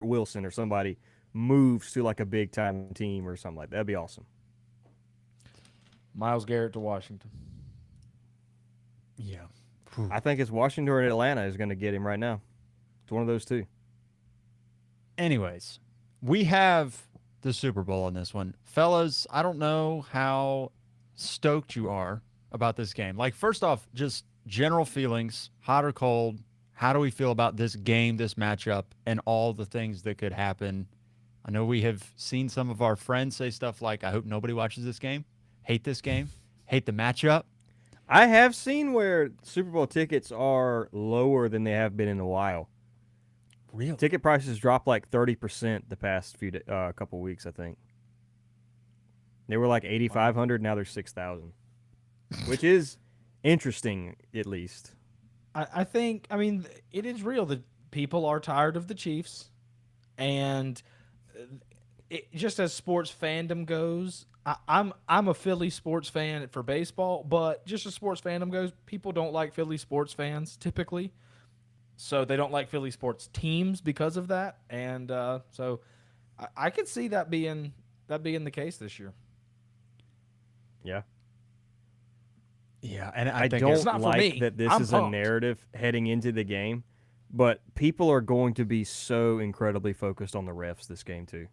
Wilson or somebody moves to like a big time team or something like that. That'd be awesome. Miles Garrett to Washington. Yeah. Whew. I think it's Washington or Atlanta is going to get him right now. It's one of those two. Anyways, we have the Super Bowl on this one. Fellas, I don't know how stoked you are about this game. Like, first off, just general feelings, hot or cold. How do we feel about this game, this matchup, and all the things that could happen? I know we have seen some of our friends say stuff like, I hope nobody watches this game, hate the matchup. I have seen where Super Bowl tickets are lower than they have been in a while. Really? Ticket prices dropped like 30% the past couple weeks. I think they were like Wow. 8,500. Now they're 6,000, which is interesting at least. I think, I mean, it is real that people are tired of the Chiefs. And just as sports fandom goes, I'm a Philly sports fan for baseball, but just as sports fandom goes, people don't like Philly sports fans typically. So they don't like Philly sports teams because of that. And so I could see that being the case this year. Yeah, Yeah, and I I think It's don't not for like me. that this I'm is a pumped. narrative heading into the game, but people are going to be so incredibly focused on the refs this game too.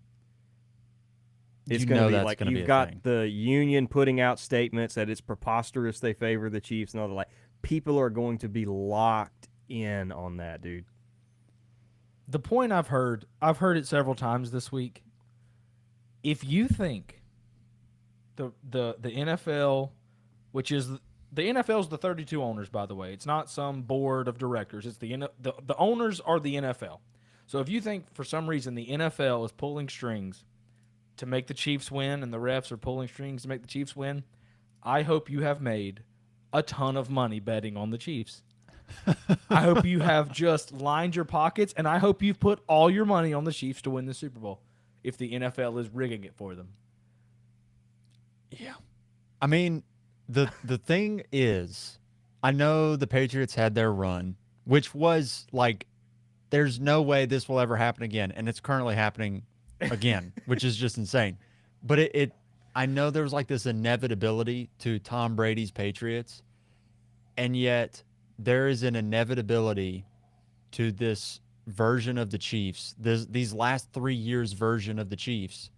It's you going to know be that's like going to be you've a got thing. the union putting out statements that it's preposterous they favor the Chiefs and all that. Like people are going to be locked in on that, dude. The point I've heard it several times this week. If you think the NFL, which is the NFL is the 32 owners, by the way. It's not some board of directors. It's the owners are the NFL. So if you think for some reason the NFL is pulling strings to make the Chiefs win and the refs are pulling strings to make the Chiefs win, I hope you have made a ton of money betting on the Chiefs. I hope you have just lined your pockets, and I hope you've put all your money on the Chiefs to win the Super Bowl if the NFL is rigging it for them. Yeah. I mean, the thing is, I know the Patriots had their run, which was like there's no way this will ever happen again, and it's currently happening again, which is just insane. But it I know there was like this inevitability to Tom Brady's Patriots, and yet there is an inevitability to this version of the Chiefs, these last 3 years version of the Chiefs,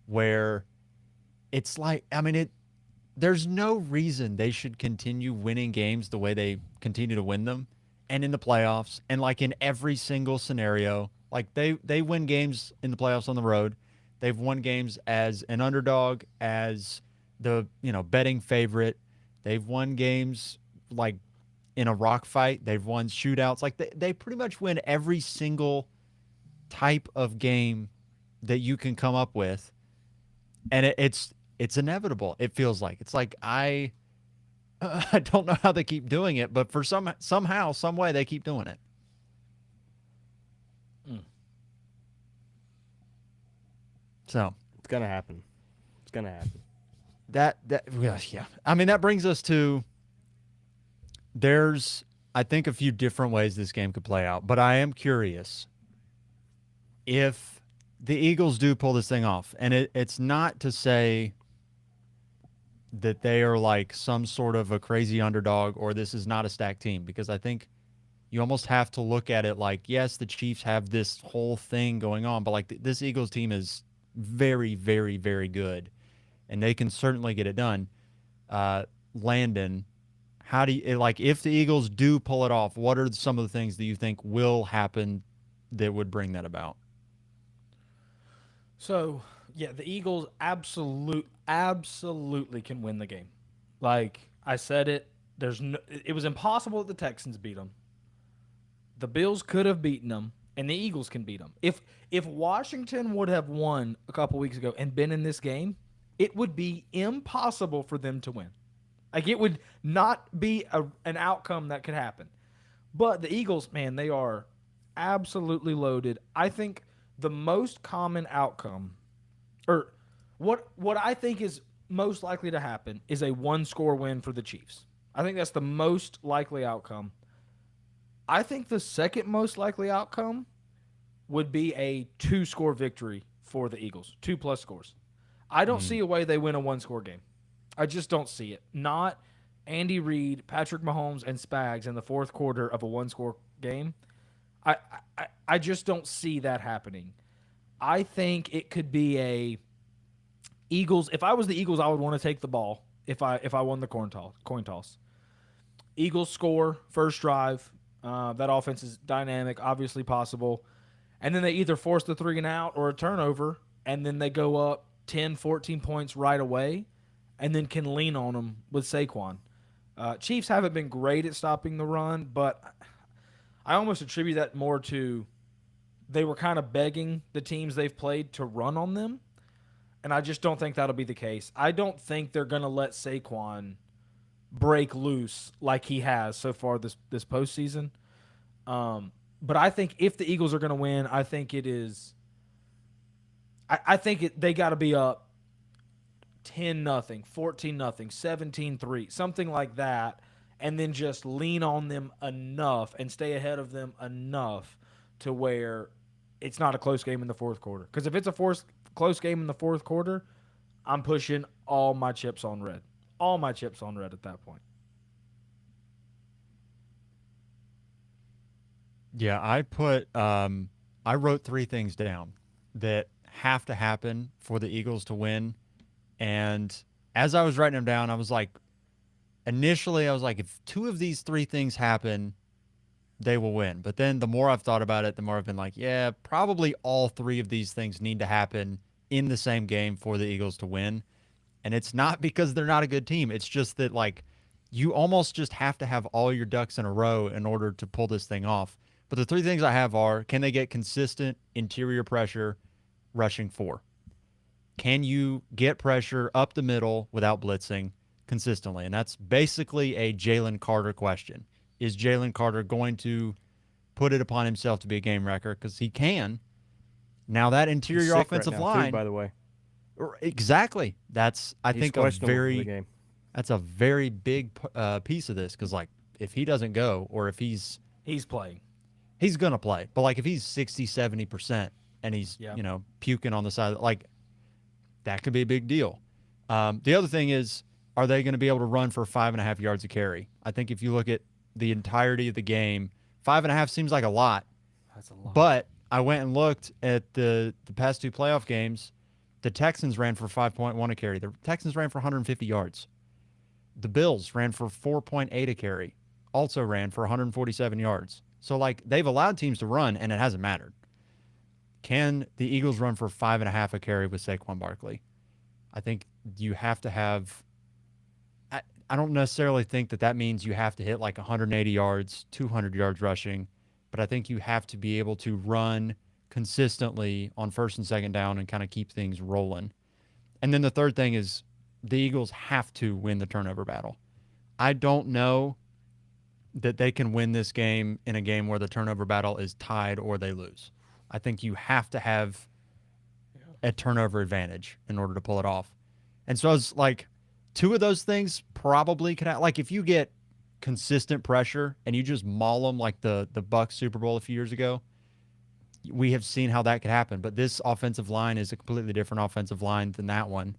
where it's like I mean it there's no reason they should continue winning games the way they continue to win them and in the playoffs and like in every single scenario. Like they win games in the playoffs on the road. They've won games as an underdog, as the, betting favorite. They've won games like in a rock fight. They've won shootouts. Like they pretty much win every single type of game that you can come up with, and it's inevitable. It feels like it's like I don't know how they keep doing it, but for somehow some way they keep doing it. Mm. So It's gonna happen. It's gonna happen. yeah. I mean that brings us to there's I think a few different ways this game could play out, but I am curious if the Eagles do pull this thing off, and it's not to say that they are like some sort of a crazy underdog or this is not a stacked team, because I think you almost have to look at it like, yes, the Chiefs have this whole thing going on, but like this Eagles team is very, very, very good, and they can certainly get it done. Landon, how do you like if the Eagles do pull it off? What are some of the things that you think will happen that would bring that about? So yeah, the Eagles absolutely can win the game. Like I said it, it was impossible that the Texans beat them. The Bills could have beaten them, and the Eagles can beat them. If Washington would have won a couple weeks ago and been in this game, it would be impossible for them to win. Like it would not be an outcome that could happen. But the Eagles, man, they are absolutely loaded. I think the most common outcome, or what I think is most likely to happen, is a one score win for the Chiefs. I think that's the most likely outcome. I think the second most likely outcome would be a 2-score victory for the Eagles, 2+ scores. I don't see a way they win a 1-score game. I just don't see it. Not Andy Reid, Patrick Mahomes, and Spags in the fourth quarter of a 1-score game. I just don't see that happening. I think it could be a Eagles. If I was the Eagles, I would want to take the ball if I won the coin toss. Eagles score first drive. That offense is dynamic, obviously possible. And then they either force the 3 and out or a turnover, and then they go up 10, 14 points right away, and then can lean on them with Saquon. Chiefs haven't been great at stopping the run, but I almost attribute that more to they were kind of begging the teams they've played to run on them, and I just don't think that'll be the case. I don't think they're going to let Saquon break loose like he has so far this postseason. But I think if the Eagles are going to win, I think it is. I think they got to be up 10-0, 14-0, 17-3, something like that, and then just lean on them enough and stay ahead of them enough to where it's not a close game in the fourth quarter. Because if it's a close game in the fourth quarter, I'm pushing all my chips on red. All my chips on red at that point. Yeah, I wrote 3 things down that have to happen for the Eagles to win. And as I was writing them down, I was like, initially, I was like, if 2 of these 3 things happen, they will win. But then the more I've thought about it, the more I've been like, yeah, probably all 3 of these things need to happen in the same game for the Eagles to win. And it's not because they're not a good team. It's just that, like, you almost just have to have all your ducks in a row in order to pull this thing off. But the 3 things I have are, can they get consistent interior pressure rushing 4? Can you get pressure up the middle without blitzing consistently? And that's basically a Jalen Carter question. Is Jalen Carter going to put it upon himself to be a game wrecker? Because he can. Now that interior He's sick offensive right now, line, too, by the way. exactly. That's I He's think a questionable for the very game. that's a very big piece of this. Because like if he doesn't go, or if he's playing. He's going to play. But, like, if he's 60, 70% and he's, puking on the side, like, that could be a big deal. The other thing is, are they going to be able to run for 5.5 yards a carry? I think if you look at the entirety of the game, 5.5 seems like a lot. That's a lot. But I went and looked at the past 2 playoff games. The Texans ran for 5.1 a carry. The Texans ran for 150 yards. The Bills ran for 4.8 a carry. Also ran for 147 yards. So, like, they've allowed teams to run, and it hasn't mattered. Can the Eagles run for 5.5 a carry with Saquon Barkley? I think you have to have – I don't necessarily think that means you have to hit, like, 180 yards, 200 yards rushing, but I think you have to be able to run consistently on first and second down and kind of keep things rolling. And then the third thing is the Eagles have to win the turnover battle. I don't know that they can win this game in a game where the turnover battle is tied or they lose. I think you have to have a turnover advantage in order to pull it off. And so I was like, 2 of those things probably could have, like, if you get consistent pressure and you just maul them like the Bucs Super Bowl a few years ago, we have seen how that could happen. But this offensive line is a completely different offensive line than that one.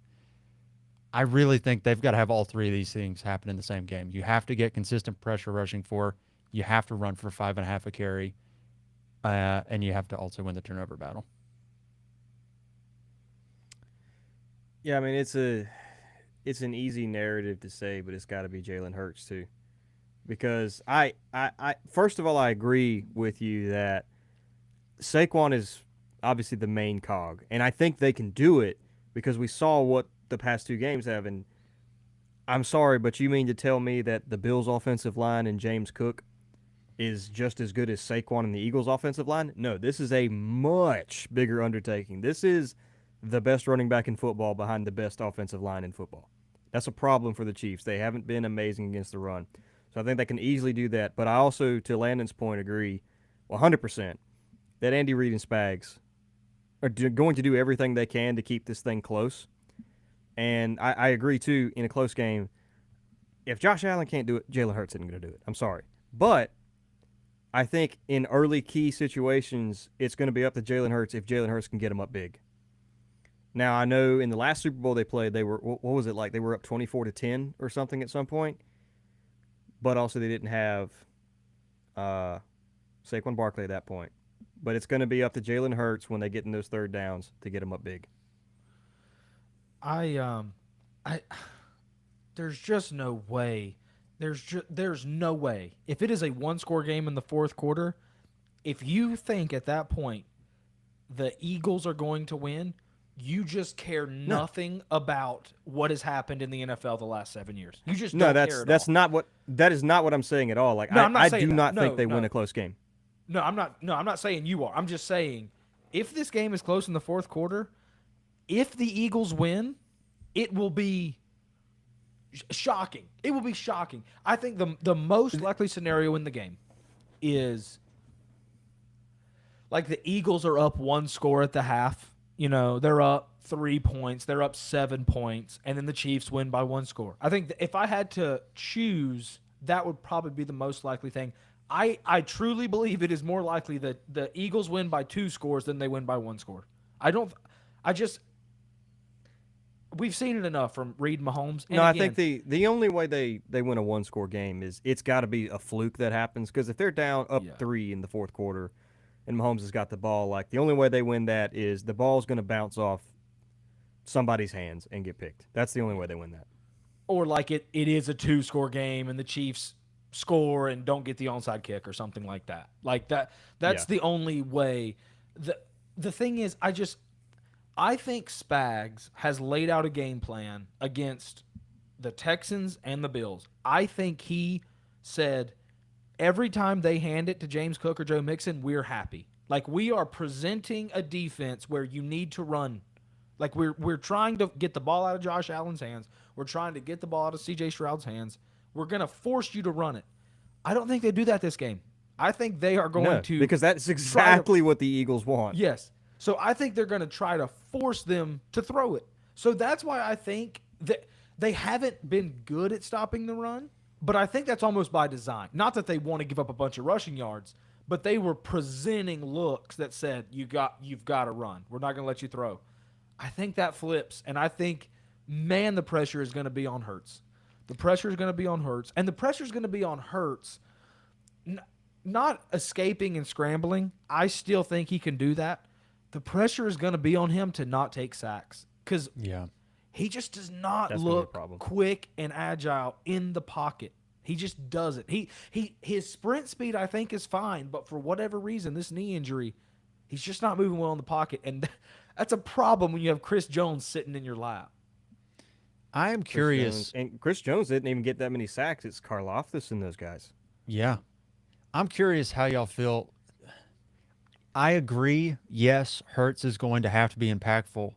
I really think they've got to have all 3 of these things happen in the same game. You have to get consistent pressure rushing 4. You have to run for 5.5 a carry. And you have to also win the turnover battle. Yeah, I mean, it's an easy narrative to say, but it's got to be Jalen Hurts too. Because I first of all, I agree with you that Saquon is obviously the main cog. And I think they can do it because we saw what the past 2 games have. And I'm sorry, but you mean to tell me that the Bills' offensive line and James Cook is just as good as Saquon and the Eagles' offensive line? No, this is a much bigger undertaking. This is the best running back in football behind the best offensive line in football. That's a problem for the Chiefs. They haven't been amazing against the run. So I think they can easily do that. But I also, to Landon's point, agree 100% that Andy Reid and Spags are going to do everything they can to keep this thing close. And I agree, too, in a close game, if Josh Allen can't do it, Jalen Hurts isn't going to do it. I'm sorry. But I think in early key situations, it's going to be up to Jalen Hurts if Jalen Hurts can get them up big. Now I know in the last Super Bowl they played, they were what was it like? They were up 24-10 or something at some point, but also they didn't have uh, Saquon Barkley at that point. But it's going to be up to Jalen Hurts when they get in those third downs to get them up big. I there's just no way. There's no way. If it is a one-score game in the fourth quarter, if you think at that point the Eagles are going to win, you just care No, nothing about what has happened in the NFL the last 7 years. You just no, don't that's care at that's all. not what that is not what I'm saying at all. Like No, I'm not I saying do that. not think No, they win no. a close game. No, I'm not. No, I'm not saying you are. I'm just saying if this game is close in the fourth quarter, if the Eagles win, it will be shocking. It will be shocking. I think the most likely scenario in the game is like the Eagles are up one score at the half. You know, they're up 3 points, they're up 7 points, and then the Chiefs win by one score. I think if I had to choose, that would probably be the most likely thing. I truly believe it is more likely that the Eagles win by two scores than they win by one score. I don't. I just we've seen it enough from Reed Mahomes. And No, I again, think the only way they win a one score game is it's got to be a fluke that happens because if they're down up yeah. 3 in the fourth quarter and Mahomes has got the ball, like the only way they win that is the ball's going to bounce off somebody's hands and get picked. That's the only way they win that. Or like it is a two-score game and the Chiefs score and don't get the onside kick or something like that. Like that's Yeah. the only way. The thing is I think Spags has laid out a game plan against the Texans and the Bills. I think he said every time they hand it to James Cook or Joe Mixon, we're happy. Like we are presenting a defense where you need to run. Like we're trying to get the ball out of Josh Allen's hands. We're trying to get the ball out of CJ Stroud's hands. We're going to force you to run it. I don't think they do that this game. I think they are going No, to because that's exactly what the Eagles want. Yes. So I think they're going to try to force them to throw it. So that's why I think that they haven't been good at stopping the run, but I think that's almost by design. Not that they want to give up a bunch of rushing yards, but they were presenting looks that said you've got to run. We're not going to let you throw. I think that flips, and I think, man, the pressure is going to be on Hurts. The pressure is going to be on Hurts, and the pressure is going to be on Hurts not escaping and scrambling. I still think he can do that. The pressure is going to be on him to not take sacks because Yeah. he just does not That's gonna be a look problem. quick and agile in the pocket. He just doesn't. His sprint speed I think is fine, but for whatever reason, this knee injury, he's just not moving well in the pocket, and that's a problem when you have Chris Jones sitting in your lap. I am Chris curious. Jones. And Chris Jones didn't even get that many sacks. It's Karlaftis and those guys. Yeah. I'm curious how y'all feel. I agree. Yes, Hertz is going to have to be impactful,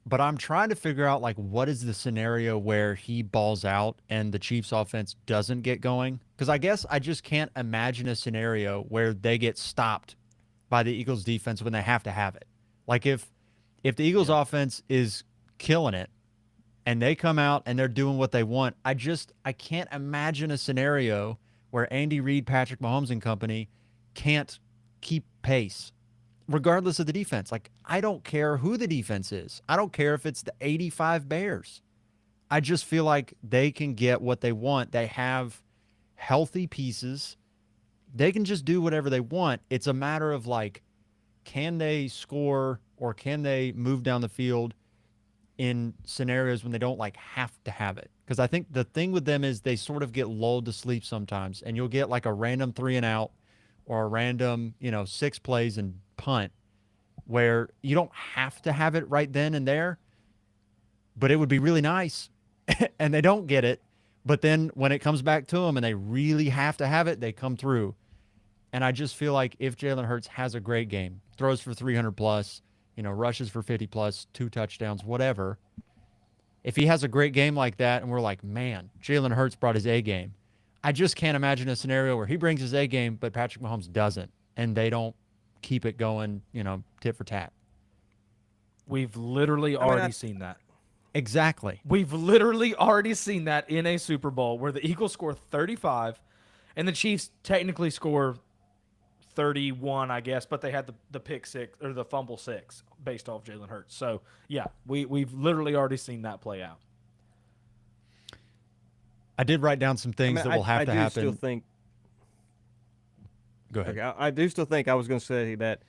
but I'm trying to figure out like what is the scenario where he balls out and the Chiefs offense doesn't get going? Because I guess I just can't imagine a scenario where they get stopped by the Eagles defense when they have to have it. Like if the Eagles offense is killing it and they come out and they're doing what they want, I can't imagine a scenario where Andy Reid, Patrick Mahomes and company can't keep pace regardless of the defense. Like I don't care who the defense is. I don't care if it's the 85 Bears. I just feel like they can get what they want. They have healthy pieces. They can just do whatever they want. It's a matter of like, can they score or can they move down the field in scenarios when they don't like have to have it? Because I think the thing with them is they sort of get lulled to sleep sometimes, and you'll get like a random 3-and-out or a random 6 plays and punt where you don't have to have it right then and there, but it would be really nice, and they don't get it. But then when it comes back to them and they really have to have it, they come through. And I just feel like if Jalen Hurts has a great game, throws for 300 plus, rushes for 50 plus, 2 touchdowns, whatever. If he has a great game like that and we're like, man, Jalen Hurts brought his A game, I just can't imagine a scenario where he brings his A game, but Patrick Mahomes doesn't, and they don't keep it going, tit for tat. We've literally already seen that. Exactly. We've literally already seen that in a Super Bowl where the Eagles score 35 and the Chiefs technically score 31, I guess, but they had the pick six or the fumble six based off Jalen Hurts. So yeah, we've literally already seen that play out. I did write down some I things mean, that will have I to do still happen. think. Go ahead. Okay, I do still think I was going to say that.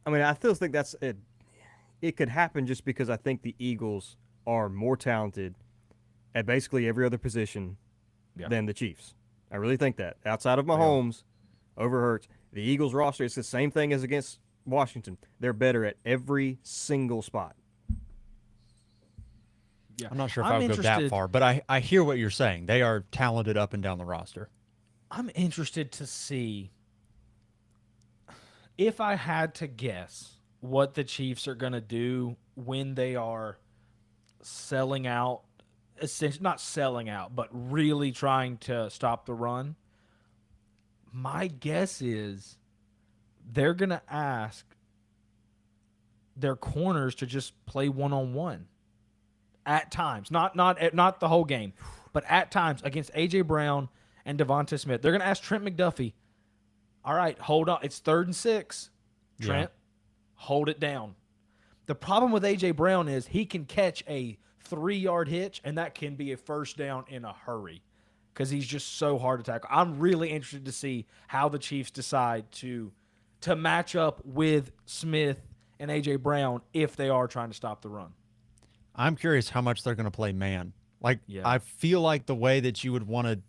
I mean, I still think that's it. It could happen just because I think the Eagles are more talented at basically every other position Yeah, than the Chiefs. I really think that. Outside of they are. Mahomes, over Hurts, the Eagles roster is the same thing as against Washington. They're better at every single spot. Yeah, I'm not sure if I I'm would go that interested. far, but I hear what you're saying. They are talented up and down the roster. I'm interested to see if I had to guess what the Chiefs are going to do when they are selling out, essentially not selling out, but really trying to stop the run. My guess is they're going to ask their corners to just play one on one at times, not the whole game, but at times against AJ Brown and Devonta Smith. They're going to ask Trent McDuffie, all right, hold on. It's 3rd and 6. Yeah. Trent, hold it down. The problem with A.J. Brown is he can catch a 3-yard hitch, and that can be a first down in a hurry because he's just so hard to tackle. I'm really interested to see how the Chiefs decide to match up with Smith and A.J. Brown if they are trying to stop the run. I'm curious how much they're going to play man. Like, Yeah. I feel like the way that you would want to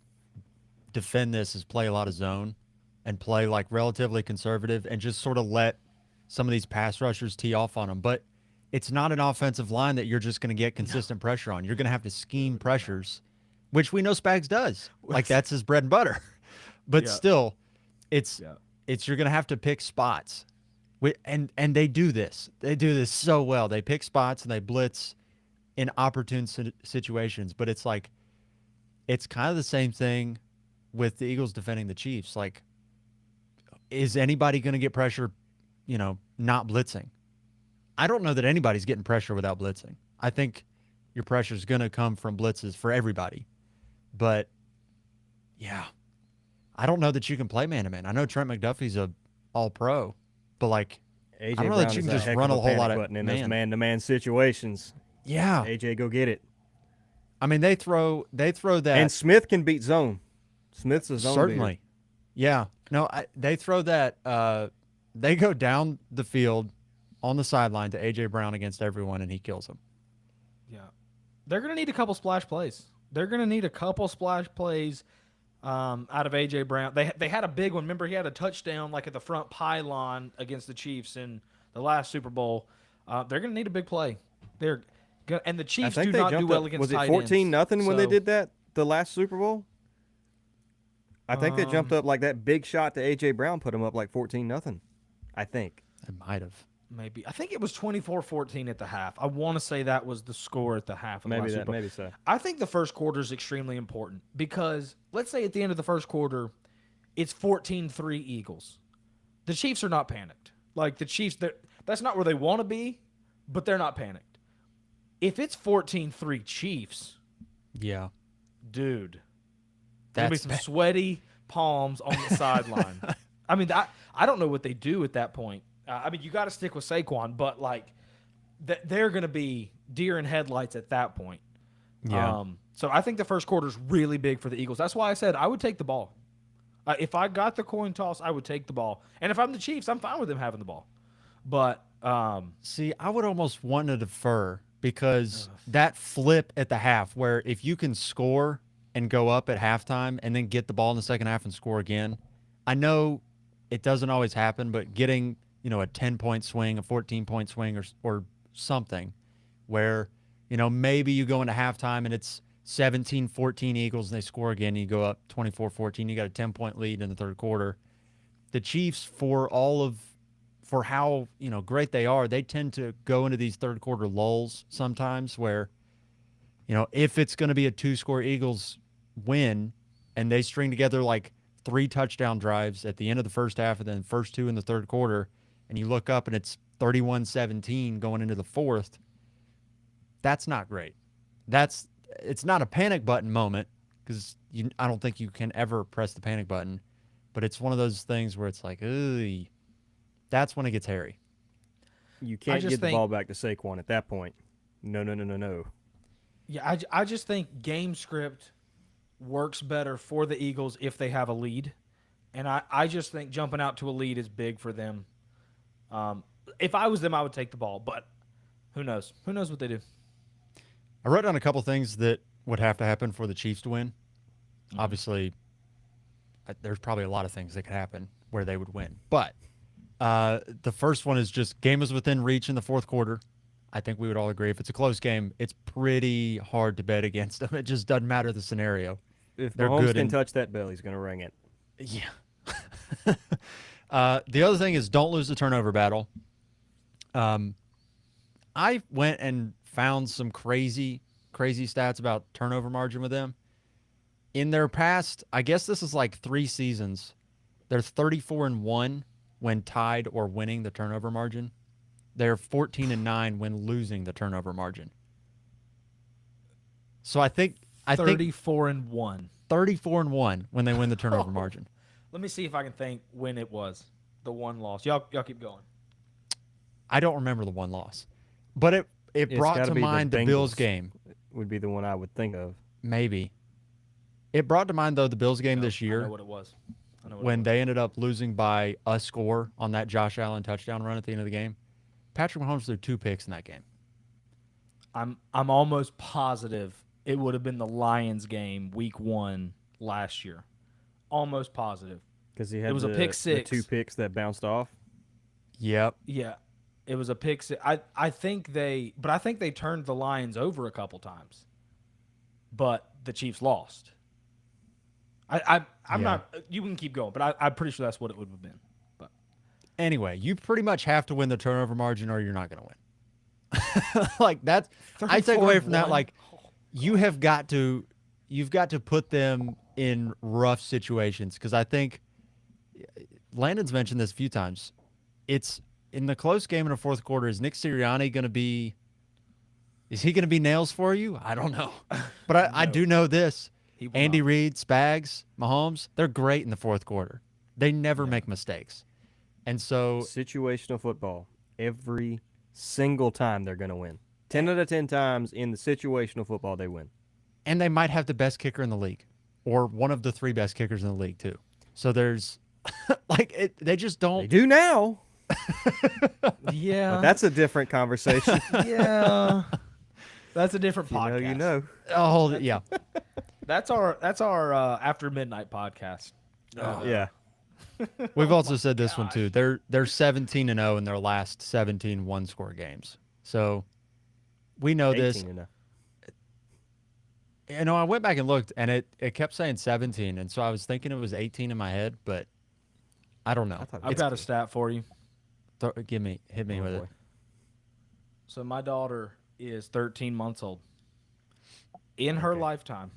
defend this is play a lot of zone and play like relatively conservative and just sort of let some of these pass rushers tee off on them. But it's not an offensive line that you're just going to get consistent pressure on. You're going to have to scheme pressures, which we know Spags does. Like, that's his bread and butter. But Yeah. still, it's Yeah. you're going to have to pick spots. And they do this. They do this so well. They pick spots and they blitz in opportune situations. But it's like, it's kind of the same thing with the Eagles defending the Chiefs. Like, is anybody going to get pressure, not blitzing? I don't know that anybody's getting pressure without blitzing. I think your pressure is going to come from blitzes for everybody. But, yeah, I don't know that you can play man-to-man. I know Trent McDuffie's a all-pro, but, like, AJ I don't know Brown that you is can a just heck run of a a whole lot panic of button in those man. man-to-man situations. Yeah. AJ, go get it. I mean, they throw that. And Smith can beat zone. Smith's a zone Certainly. beater. Yeah. No, they throw that. They go down the field on the sideline to A.J. Brown against everyone, and he kills them. Yeah. They're going to need a couple splash plays. They're going to need a couple splash plays out of A.J. Brown. They had a big one. Remember, he had a touchdown like at the front pylon against the Chiefs in the last Super Bowl. They're going to need a big play. And the I Chiefs think do they not do jumped well up. against Was it tight 14 ends. nothing when they So, did that the last Super Bowl? I think they jumped up like that big shot to AJ Brown put them up like 14 nothing. I think. It might have. maybe. I think it was 24-14 at the half. I want to say that was the score at the half of the Maybe last that. Super Bowl. Maybe so. I think the first quarter is extremely important because let's say at the end of the first quarter, it's 14-3 Eagles. The Chiefs are not panicked. Like the Chiefs, that's not where they want to be, but they're not panicked. If it's 14-3 Chiefs, Yeah. dude, there'll be That's some sweaty palms on the sideline. I mean, I don't know what they do at that point. I mean, you got to stick with Saquon, but like they're going to be deer in headlights at that point. Yeah. So I think the first quarter is really big for the Eagles. That's why I said I would take the ball. If I got the coin toss, I would take the ball. And if I'm the Chiefs, I'm fine with them having the ball. But See, I would almost want to defer because that flip at the half, where if you can score and go up at halftime and then get the ball in the second half and score again, I know it doesn't always happen, but getting, a 10-point swing, a 14-point swing or something where, maybe you go into halftime and it's 17-14 Eagles and they score again and you go up 24-14, you got a 10-point lead in the third quarter. The Chiefs, for how, great they are, they tend to go into these third quarter lulls sometimes where, if it's going to be a 2-score Eagles win and they string together like 3 touchdown drives at the end of the first half and then first 2 in the third quarter, and you look up and it's 31-17 going into the fourth, that's not great. It's not a panic button moment because I don't think you can ever press the panic button, but it's one of those things where it's like, ooh, that's when it gets hairy. You can't just get the think- ball back to Saquon at that point. No, no, no, no, no. Yeah, I just think game script works better for the Eagles if they have a lead. And I just think jumping out to a lead is big for them. If I was them, I would take the ball, but who knows? Who knows what they do? I wrote down a couple things that would have to happen for the Chiefs to win. Obviously, there's probably a lot of things that could happen where they would win. But the first one is just game is within reach in the fourth quarter. I think we would all agree if it's a close game, it's pretty hard to bet against them. It just doesn't matter the scenario. If They're Mahomes good can in- touch that bell, he's going to ring it. Yeah. The other thing is don't lose the turnover battle. I went and found some crazy stats about turnover margin with them. In their past, I guess this is like 3 seasons, they're 34-1 when tied or winning the turnover margin. They're 14-9 when losing the turnover margin. So I think 34-1. 34-1 when they win the turnover margin. Let me see if I can think when it was the one loss. Y'all keep going. I don't remember the one loss, but it It's brought gotta to be the mind the Bills Bengals. game. Would be the one I would think of. Maybe it brought to mind though the Bills game this I year know what it was. I know what when it was. they ended up losing by a score on that Josh Allen touchdown run at the end of the game. Patrick Mahomes threw 2 picks in that game. I'm almost positive it would have been the Lions game week 1 last year. Almost positive. Because he had was a pick six. the 2 picks that bounced off. Yep. Yeah. It was a pick six. I think they turned the Lions over a couple times. But the Chiefs lost. I'm Yeah. not you can keep going, but I'm pretty sure that's what it would have been. But Anyway, you pretty much have to win the turnover margin or you're not going to win. Like that's I take away from that 34-1. like you've got to put them in rough situations because I think Landon's mentioned this a few times. It's in the close game in the fourth quarter. Is Nick Sirianni going to be? Is he going to be nails for you? I don't know, but I No. do know this: He will Andy not. Reid, Spags, Mahomes, they're great in the fourth quarter. They never make mistakes, and so Situational football. Every single time they're going to win. 10 out of 10 times in the situational football, they win. and they might have the best kicker in the league, or one of the 3 best kickers in the league too. So there's like they just They don't. do now, Yeah. but that's a different conversation. yeah. That's a different you know, podcast. you know. Oh yeah, That's our after midnight podcast. Yeah. we've also said this one too. They're 17-0 in their last 17 one-score games. So we know 18 this. and a- You know, I went back and looked, and it kept saying 17, and so I was thinking it was 18 in my head, but I don't know. I thought I've got a stat for you. Hit me Oh, with boy. it. So my daughter is 13 months old. In her Okay. lifetime,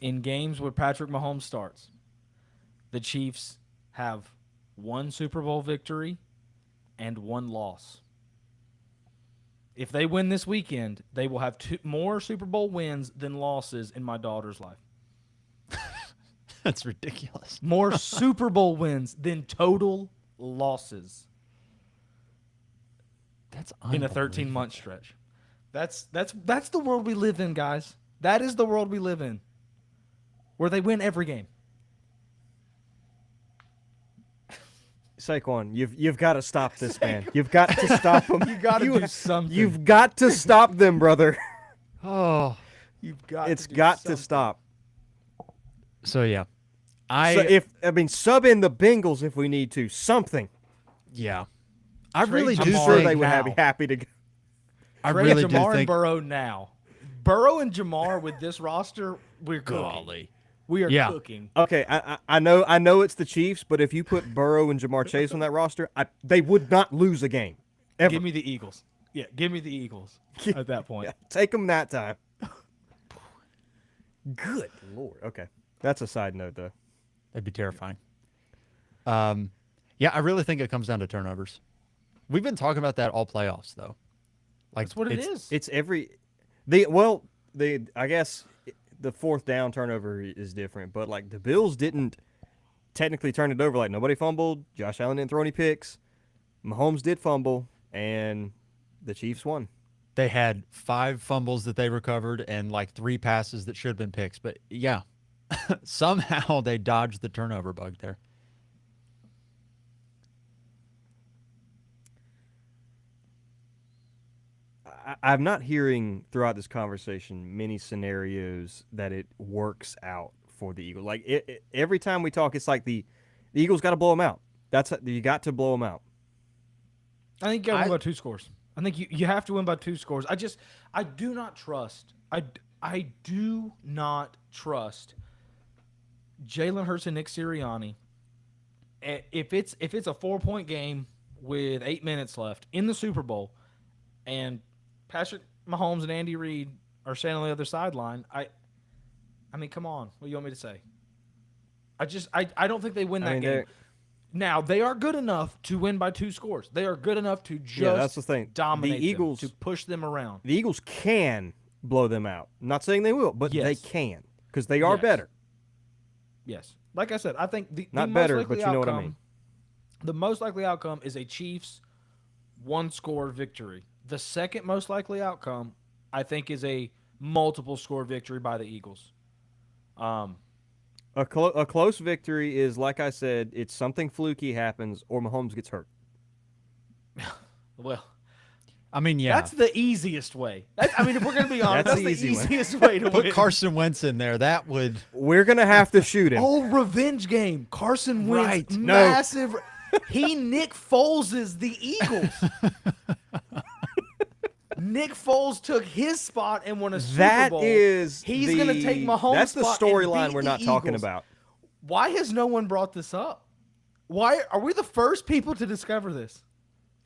in games where Patrick Mahomes starts, the Chiefs have 1 Super Bowl victory and 1 loss. If they win this weekend, they will have 2 more Super Bowl wins than losses in my daughter's life. That's ridiculous. More Super Bowl wins than total losses That's in a 13-month stretch. That's the world we live in, guys. That is the world we live in, where they win every game. Saquon, you've got to stop this, man. You've got to stop them. You got to do something. You've got to stop them, brother. Oh, You've got. It's to do got to something. stop. so yeah, Sub in the Bengals if we need to. Something. yeah, I Trade really do I'm Jamar sure think they would now. be happy to. I Trade really Jamar do and think. Burrow now. Burrow and Jamar with this roster, we're cooking. Golly. We are Yeah. cooking. Okay, I know it's the Chiefs, but if you put Burrow and Jamar Chase on that roster, they would not lose a game. Ever. Give me the Eagles. Yeah, give me the Eagles at that point. Yeah, take them that time. Good Lord. Okay, that's a side note though. That'd be terrifying. Yeah, I really think it comes down to turnovers. We've been talking about that all playoffs, though. Like That's what it it's- is. It's I guess the fourth down turnover is different, but like the Bills didn't technically turned it over. Like nobody fumbled. Josh Allen didn't throw any picks. Mahomes did fumble, and the Chiefs won. They had 5 fumbles that they recovered and like 3 passes that should have been picks. But yeah, somehow they dodged the turnover bug there. I'm not hearing throughout this conversation many scenarios that it works out for the Eagles. Like every time we talk, it's like the Eagles got to blow them out. You got to blow them out. I think you got to win by 2 scores. I think you have to win by 2 scores. I do not trust. I do not trust Jalen Hurts and Nick Sirianni. If it's a 4-point game with 8 minutes left in the Super Bowl, and Patrick Mahomes and Andy Reid are standing on the other sideline, I mean, come on. What do you want me to say? I don't think they win that game. Now, they are good enough to win by 2 scores. They are good enough to just that's the thing. dominate The Eagles, them, to push them around. The Eagles can blow them out. I'm not saying they will, but they can because they are better. Yes. Like I said, I think the not most better, likely but you know outcome, what I mean. The most likely outcome is a Chiefs 1-score victory. The second most likely outcome, I think, is a multiple score victory by the Eagles. A close victory is, like I said, it's something fluky happens or Mahomes gets hurt. Well, I mean, yeah. That's the easiest way. If we're going to be honest, that's the easiest way to put win. Carson Wentz in there. That would. We're going to have to shoot him. Oh, revenge game. Carson Wentz, right. massive. No. He Nick Foles' the Eagles. Nick Foles took his spot and won a Super Bowl. He's going to take Mahomes' That's the spot storyline we're not Eagles. talking about. Why has no one brought this up? Why are we the first people to discover this?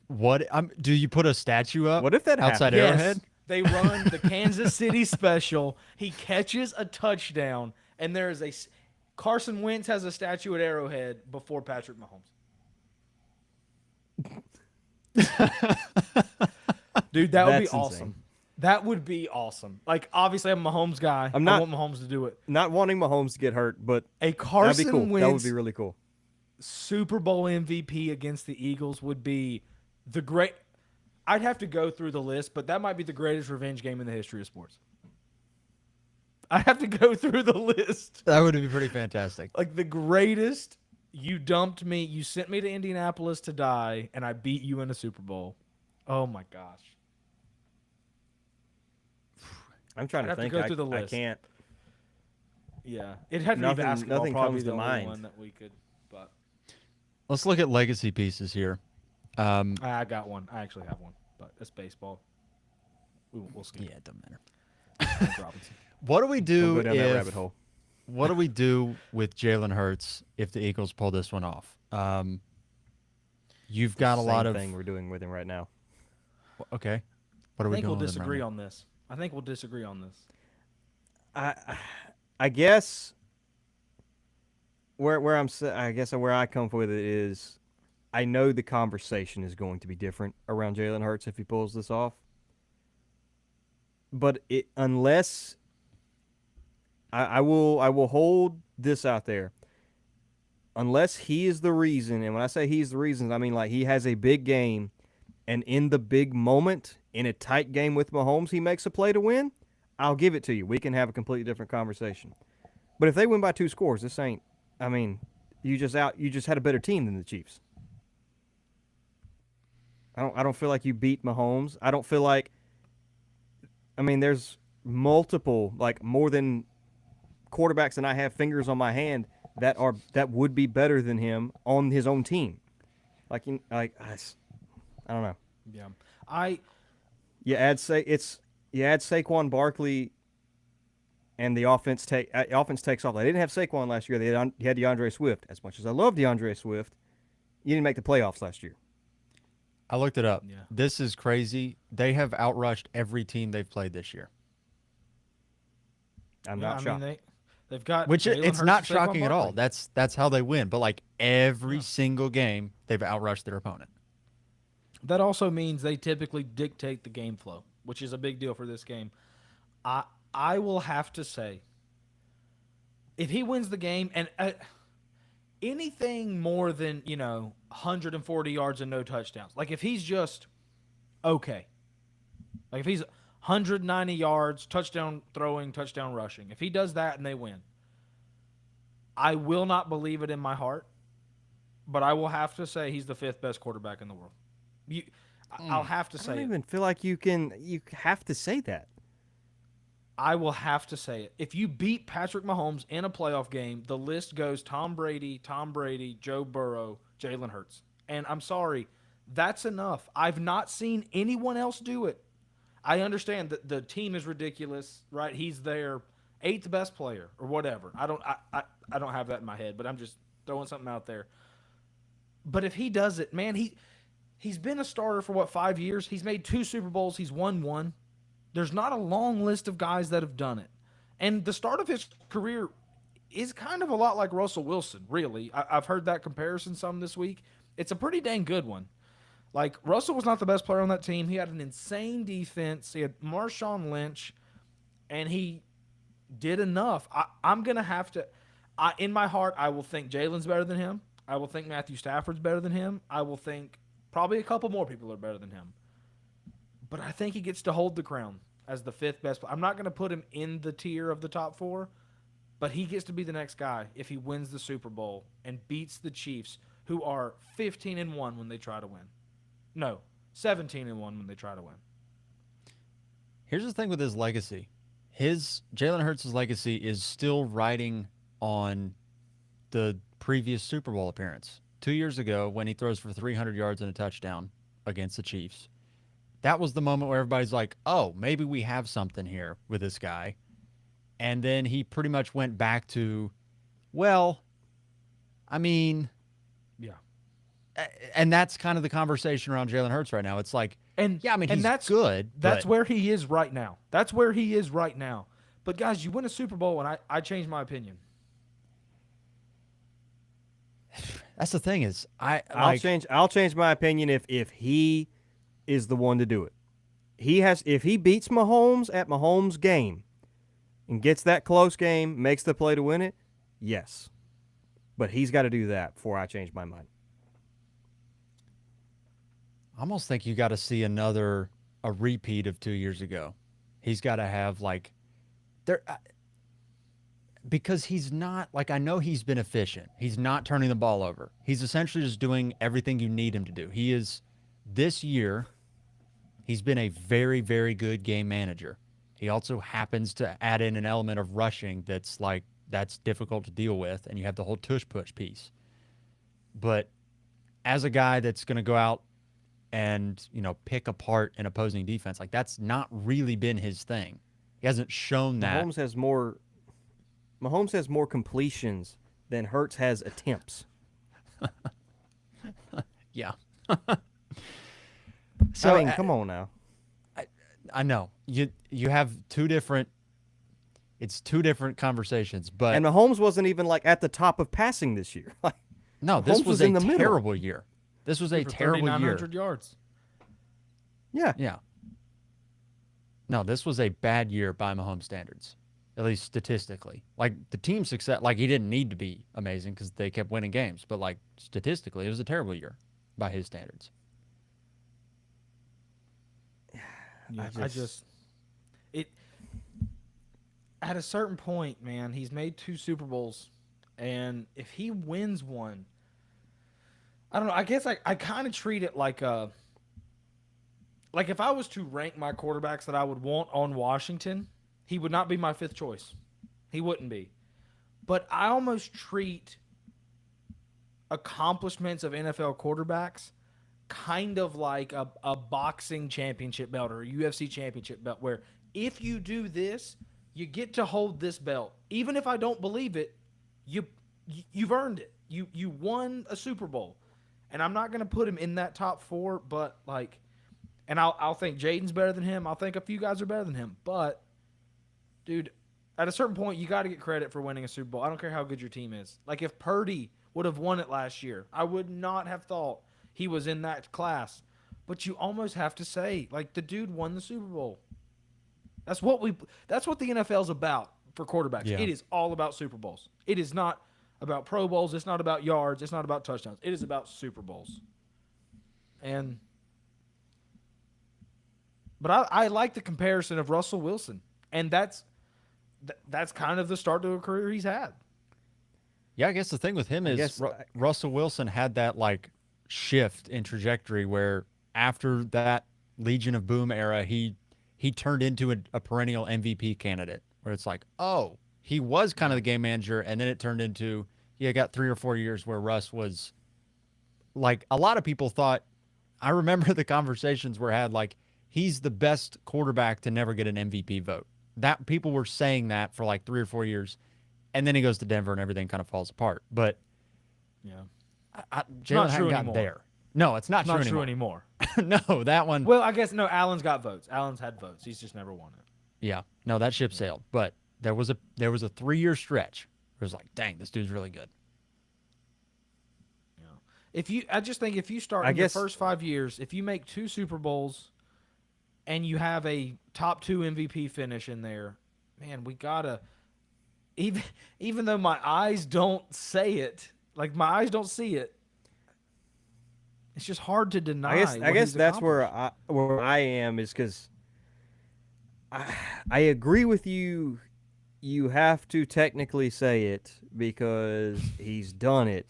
What? Do you put a statue up? What if that outside happened? Arrowhead? Yes, they run the Kansas City special. He catches a touchdown, and there is Carson Wentz has a statue at Arrowhead before Patrick Mahomes. Dude, that would be awesome. Insane. That would be awesome. Like, obviously, I'm a Mahomes guy. I want Mahomes to do it. Not wanting Mahomes to get hurt, but a Carson that'd be cool. Wentz That would be really cool. Super Bowl MVP against the Eagles would be the great. I'd have to go through the list, but that might be the greatest revenge game in the history of sports. I have to go through the list. That would be pretty fantastic. Like the greatest. You dumped me. You sent me to Indianapolis to die, and I beat you in a Super Bowl. Oh my gosh. I'm trying to think. Go through the list. I can't. Yeah, it had to be basketball. Nothing probably comes the to only mind. one that we could. But Let's look at legacy pieces here. I got one. I actually have one, but it's baseball. We'll skip. Yeah, it doesn't matter. Robinson. What do we do We'll go down that rabbit hole. What do we do with Jalen Hurts if the Eagles pull this one off? You've got a lot of thing we're doing with him right now. Okay. What are we doing? I think we'll with him disagree right on this. I think we'll disagree on this. I guess where I come with it is I know the conversation is going to be different around Jalen Hurts if he pulls this off. But unless I will hold this out there. Unless he is the reason, and when I say he's the reason, I mean like he has a big game, and in the big moment, in a tight game with Mahomes, he makes a play to win, I'll give it to you. We can have a completely different conversation. But if they win by 2 scores, this ain't. I mean, you just had a better team than the Chiefs. I don't feel like you beat Mahomes. I don't feel like. I mean, there's multiple, like more than quarterbacks than I have fingers on my hand that would be better than him on his own team. I don't know. Yeah, You add Saquon Barkley, and the offense takes off. They didn't have Saquon last year. They had DeAndre Swift. As much as I love DeAndre Swift, you didn't make the playoffs last year. I looked it up. Yeah. This is crazy. They have outrushed every team they've played this year. I'm not shocked. They've got Which Jalen it's Hurts not and Saquon shocking at all. Barkley. That's how they win. But like every single game, they've outrushed their opponent. That also means they typically dictate the game flow, which is a big deal for this game. I will have to say, if he wins the game, and anything more than 140 yards and no touchdowns. Like if he's just okay, like if he's 190 yards, touchdown throwing, touchdown rushing, if he does that and they win, I will not believe it in my heart, but I will have to say he's the fifth best quarterback in the world. You, I'll have to I don't say it. even feel like you can. You have to say that. I will have to say it. If you beat Patrick Mahomes in a playoff game, the list goes Tom Brady, Joe Burrow, Jalen Hurts. And I'm sorry, that's enough. I've not seen anyone else do it. I understand that the team is ridiculous, right? He's their eighth best player or whatever. I don't have that in my head, but I'm just throwing something out there. But if he does it, man, he's been a starter for what, 5 years? He's made two Super Bowls. He's won one. There's not a long list of guys that have done it. And the start of his career is kind of a lot like Russell Wilson, really. I've heard that comparison some this week. It's a pretty dang good one. Like, Russell was not the best player on that team. He had an insane defense. He had Marshawn Lynch, and he did enough. I'm going to have to in my heart, I will think Jalen's better than him. I will think Matthew Stafford's better than him. I will think probably a couple more people are better than him. But I think he gets to hold the crown as the fifth best. I'm not going to put him in the tier of the top four, but he gets to be the next guy if he wins the Super Bowl and beats the Chiefs, who are 15-1 when they try to win. No, 17-1 when they try to win. Here's the thing with his legacy. His Jalen Hurts' legacy is still riding on the previous Super Bowl appearance. 2 years ago, when he throws for 300 yards and a touchdown against the Chiefs, that was the moment where everybody's like, oh, maybe we have something here with this guy. And then he pretty much went back to, well, I mean, yeah. And that's kind of the conversation around Jalen Hurts right now. It's like, yeah, I mean, he's that's good. That's where he is right now. That's where he is right now. But, guys, you win a Super Bowl, and I changed my opinion. That's the thing is, I'll change my opinion if he is the one to do it. If he beats Mahomes at Mahomes' game and gets that close game, makes the play to win it, yes. But he's got to do that before I change my mind. I almost think you got to see a repeat of 2 years ago. He's got to have because he's not, like, I know he's been efficient. He's not turning the ball over. He's essentially just doing everything you need him to do. He is, this year, he's been a very, very good game manager. He also happens to add in an element of rushing that's difficult to deal with, and you have the whole tush-push piece. But as a guy that's going to go out and, pick apart an opposing defense, like, that's not really been his thing. He hasn't shown that. Mahomes has more completions than Hurts has attempts. Yeah. So, I mean, come on now. I know. You have two different conversations, but and Mahomes wasn't even like at the top of passing this year. No, this Mahomes was in a the terrible middle. year. This was a terrible year. 3,900 yards. Yeah. Yeah. No, this was a bad year by Mahomes standards, at least statistically. Like, the team success, like, he didn't need to be amazing because they kept winning games, but, like, statistically, it was a terrible year by his standards. Yeah, at a certain point, man, he's made 2 Super Bowls, and if he wins one, I don't know. I guess I kind of treat it like if I was to rank my quarterbacks that I would want on Washington, he would not be my 5th choice. He wouldn't be. But I almost treat accomplishments of NFL quarterbacks kind of like a boxing championship belt or a UFC championship belt, where if you do this, you get to hold this belt. Even if I don't believe it, you've earned it. You won a Super Bowl. And I'm not going to put him in that top 4, but like, and I'll think Jaden's better than him. I'll think a few guys are better than him. But, dude, at a certain point, you got to get credit for winning a Super Bowl. I don't care how good your team is. Like, if Purdy would have won it last year, I would not have thought he was in that class. But you almost have to say, like, the dude won the Super Bowl. That's what the NFL's about for quarterbacks. Yeah. It is all about Super Bowls. It is not about Pro Bowls. It's not about yards. It's not about touchdowns. It is about Super Bowls. And but I like the comparison of Russell Wilson, and that's kind of the start to a career he's had. Yeah, I guess the thing with him I is guess Russell Wilson had that like shift in trajectory where after that Legion of Boom era, he turned into a perennial MVP candidate. Where it's like, oh, he was kind of the game manager, and then it turned into yeah, got 3 or 4 years where Russ was like a lot of people thought. I remember the conversations were had like he's the best quarterback to never get an MVP vote. That people were saying that for like 3 or 4 years, and then he goes to Denver and everything kind of falls apart. But Yeah. Jalen Not hadn't true gotten anymore. there. No, it's not, Not true true anymore. anymore. No, that one. Well, I guess no. Allen's got votes. Allen's had votes. He's just never won it. Yeah, no, that ship sailed. But there was a 3 year stretch. Where it was like, dang, this dude's really good. I just think if you start I in your guess- first 5 years, if you make 2 Super Bowls, and you have a top 2 MVP finish in there, man, we gotta. Even though my eyes don't say it, like my eyes don't see it, it's just hard to deny. I guess that's where I am is because I agree with you. You have to technically say it because he's done it.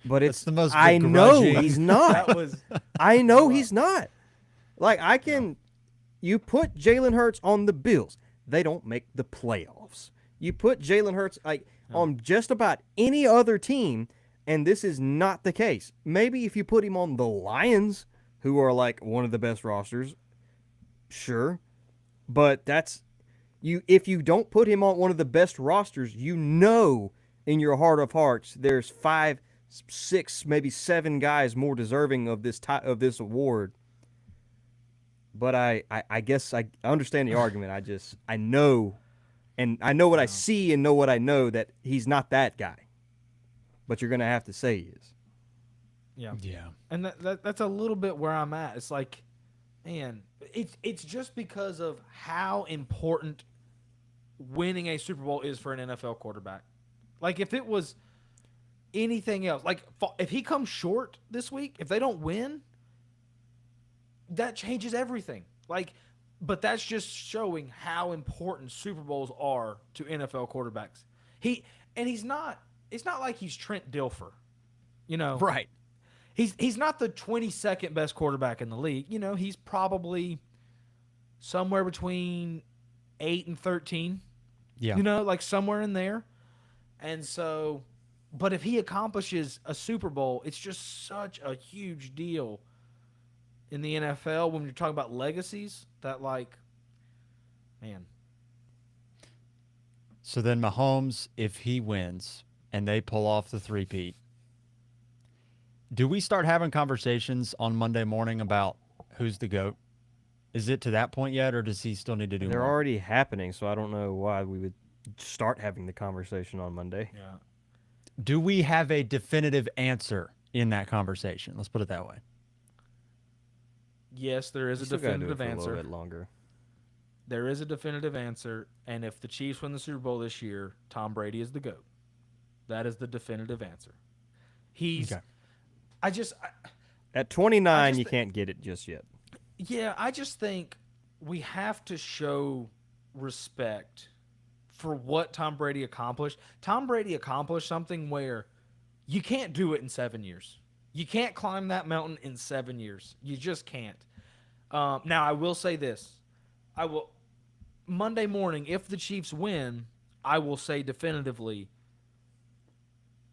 But That's it's the most I know begrudging- he's not. That was I know he's not. Like I can you put Jalen Hurts on the Bills. They don't make the playoffs. You put Jalen Hurts like on just about any other team, and this is not the case. Maybe if you put him on the Lions, who are like one of the best rosters, sure. But that's if you don't put him on one of the best rosters, you know in your heart of hearts there's 5, 6, maybe 7 guys more deserving of this award. But I guess I understand the argument. I know, and I know what I see and know what I know that he's not that guy. But you're gonna have to say he is. yeah. Yeah. And that's a little bit where I'm at. It's like, man, it's just because of how important winning a Super Bowl is for an NFL quarterback. Like if it was anything else, like if he comes short this week, if they don't win, that changes everything. Like, but that's just showing how important Super Bowls are to NFL quarterbacks. He's not. It's not like he's Trent Dilfer, you know. Right. He's not the 22nd best quarterback in the league. You know, he's probably somewhere between 8 and 13. Yeah. You know, like somewhere in there. And so, but if he accomplishes a Super Bowl, it's just such a huge deal in the NFL when you're talking about legacies that, like, man. So then Mahomes, if he wins and they pull off the three-peat, do we start having conversations on Monday morning about who's the GOAT? Is it to that point yet, or does he still need to do They're more? already happening, so I don't know why we would start having the conversation on Monday. Yeah. Do we have a definitive answer in that conversation? Let's put it that way. Yes, there is You a still gotta do it definitive for a little answer. bit longer. There is a definitive answer, and if the Chiefs win the Super Bowl this year, Tom Brady is the GOAT. That is the definitive answer. He's. Okay. At 29, just you thi- can't get it just yet. Yeah, I just think we have to show respect for what Tom Brady accomplished. Tom Brady accomplished something where you can't do it in 7 years. You can't climb that mountain in 7 years. You just can't. Now, I will say this. I will Monday morning, if the Chiefs win, I will say definitively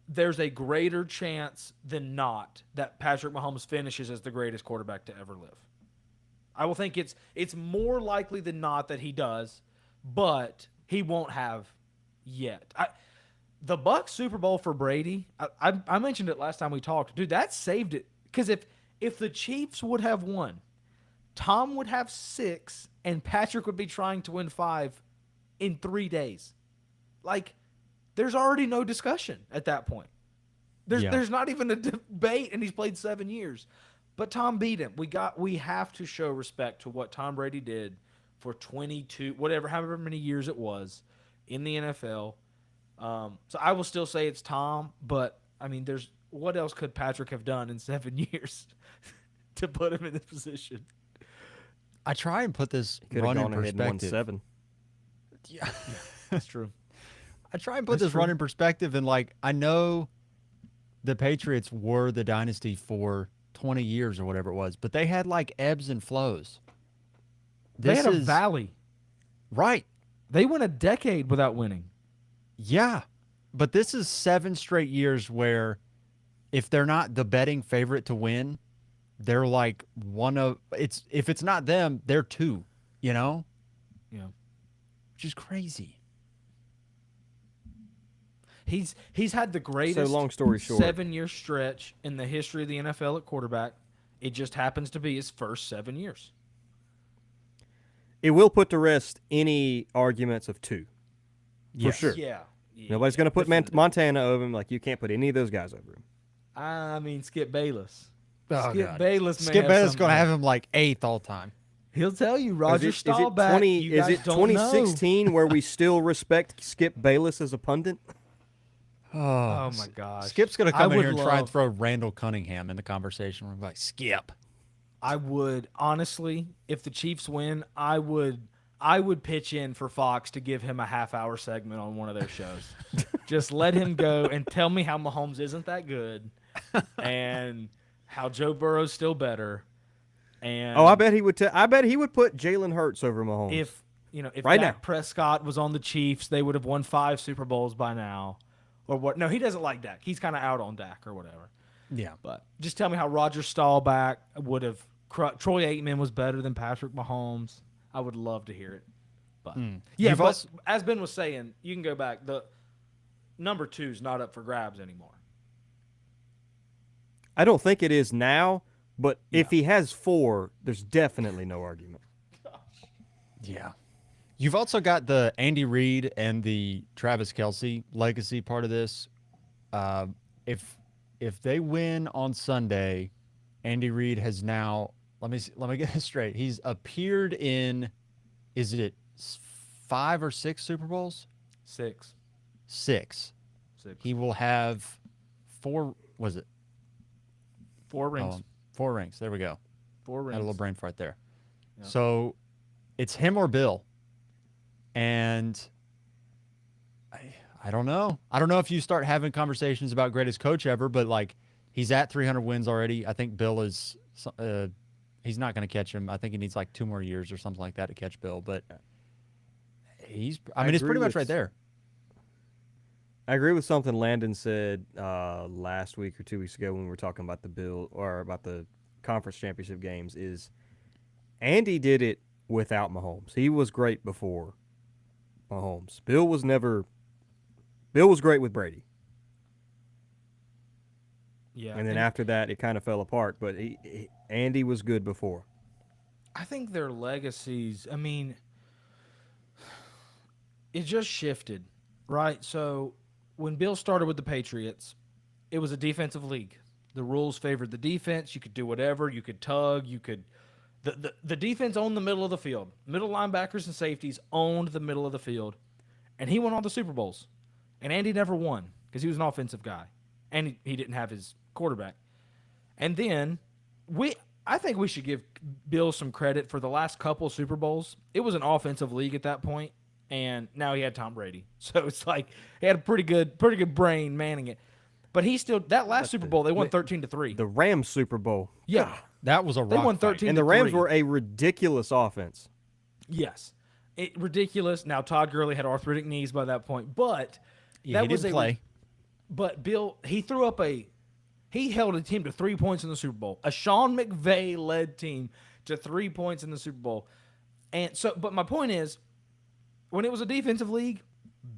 there's a greater chance than not that Patrick Mahomes finishes as the greatest quarterback to ever live. I will think it's more likely than not that he does, but he won't have yet. The Bucs Super Bowl for Brady, I mentioned it last time we talked. Dude, that saved it. Because if the Chiefs would have won, Tom would have 6, and Patrick would be trying to win 5 in 3 days. Like, there's already no discussion at that point. There's not even a debate, and he's played 7 years. But Tom beat him. We have to show respect to what Tom Brady did for 22, however many years it was in the NFL. So I will still say it's Tom, but I mean, there's what else could Patrick have done in 7 years to put him in this position? I try and put this He could have run in gone ahead and won perspective. 7. Yeah. That's true. I try and put That's this run true. in perspective, and like I know the Patriots were the dynasty for 20 years or whatever it was, but they had like ebbs and flows. They This had a is valley. right. They went a decade without winning. Yeah. But this is 7 straight years where if they're not the betting favorite to win, they're like one of it's if it's not them, they're two, you know? Yeah. Which is crazy. He's had the So greatest long story short, 7 year stretch in the history of the NFL at quarterback. It just happens to be his first 7 years. it will put to rest any arguments of 2. For Yes. sure. Yeah. Nobody's going to put definitively. Montana over him. Like, you can't put any of those guys over him. I mean, Skip Bayless. Oh, Skip God. Bayless. May Skip have Bayless something going to to- have him like 8th all time. He'll tell you Is Roger it Staubach. 20? You Is guys it don't know. 2016 where we still respect Skip Bayless as a pundit? Oh my gosh. Skip's going to I come in would here and try and love- throw Randall Cunningham in the conversation. We're like, Skip. I would honestly, if the Chiefs win, I would pitch in for Fox to give him a half-hour segment on one of their shows. Just let him go and tell me how Mahomes isn't that good, and how Joe Burrow's still better. And Oh, I bet he would. I bet he would put Jalen Hurts over Mahomes. if Right Dak now. Prescott was on the Chiefs, they would have won 5 Super Bowls by now. Or what? No, he doesn't like Dak. He's kind of out on Dak or whatever. Yeah. But just tell me how Roger Staubach would have. Troy Aikman was better than Patrick Mahomes. I would love to hear it. But yeah, You've but also- as Ben was saying, you can go back. The number 2 is not up for grabs anymore. I don't think it is now, but if he has 4, there's definitely no argument. Yeah. You've also got the Andy Reid and the Travis Kelsey legacy part of this. If they win on Sunday, Andy Reid has now let me get this straight. He's appeared in is it 5 or 6 Super Bowls? 6. 6. He will have 4. Was it 4 rings. 4 rings? There we go. 4 rings. Had a little brain fart there. Yeah. So it's him or Bill. And I don't know. I don't know if you start having conversations about greatest coach ever, but like he's at 300 wins already. I think Bill is he's not going to catch him. I think he needs like 2 more years or something like that to catch Bill, but I mean it's agree pretty much with- right there. I agree with something Landon said last week or 2 weeks ago when we were talking about the Bill or about the conference championship games. Is Andy did it without Mahomes. He was great before Mahomes. Bill was great with Brady, Yeah. and then after that it kind of fell apart. But Andy was good before. I think their legacies, I mean, it just shifted, right? So when Bill started with the Patriots, it was a defensive league. The rules favored the defense. You could do whatever. You could tug. You could. The defense owned the middle of the field. Middle linebackers and safeties owned the middle of the field. And he won all the Super Bowls. And Andy never won because he was an offensive guy. And he didn't have his quarterback. And then I think we should give Bill some credit for the last couple Super Bowls. It was an offensive league at that point, and now he had Tom Brady. So it's like he had a pretty good brain manning it. But he still that last Super Bowl they won 13-3. The Rams Super Bowl, Yeah, That was a they rock won fight. 13. and the Rams were a ridiculous offense. Yes, ridiculous. Now Todd Gurley had arthritic knees by that point, but Yeah, that he was didn't play. But Bill, he held a team to 3 points in the Super Bowl. A Sean McVay led team to 3 points in the Super Bowl. And so, but my point is, when it was a defensive league,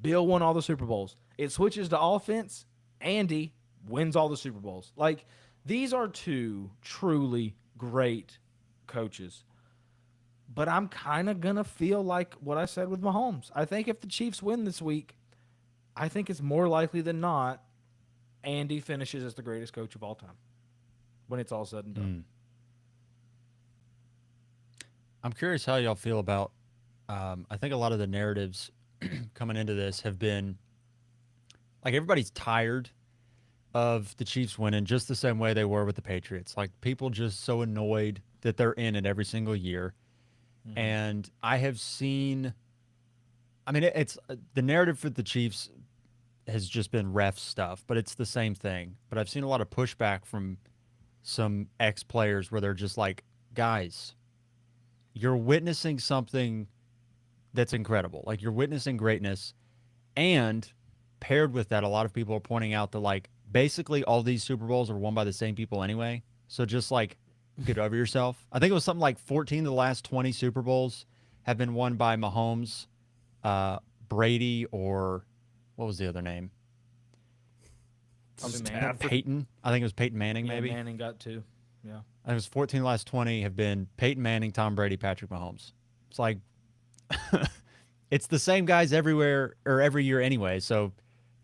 Bill won all the Super Bowls. It switches to offense, Andy wins all the Super Bowls. Like, these are 2 truly great coaches. But I'm kind of going to feel like what I said with Mahomes. I think if the Chiefs win this week, I think it's more likely than not Andy finishes as the greatest coach of all time when it's all said and done. I'm curious how y'all feel about. I think a lot of the narratives coming into this have been like everybody's tired of the Chiefs winning just the same way they were with the Patriots. Like people just so annoyed that they're in it every single year. Mm-hmm. And I have seen, I mean, it's the narrative for the Chiefs has just been ref stuff, but it's the same thing. But I've seen a lot of pushback from some ex players where they're just like, guys, you're witnessing something that's incredible. Like you're witnessing greatness. And paired with that, a lot of people are pointing out that like basically all these Super Bowls are won by the same people anyway. So just like get over yourself. I think it was something like 14 of the last 20 Super Bowls have been won by Mahomes, Brady, or what was the other name? Probably Manning. Stafford. Peyton. I think it was Peyton Manning, Yeah, maybe. Manning got 2. Yeah. I think it was 14 of the last 20 have been Peyton Manning, Tom Brady, Patrick Mahomes. It's like it's the same guys everywhere or every year anyway. So,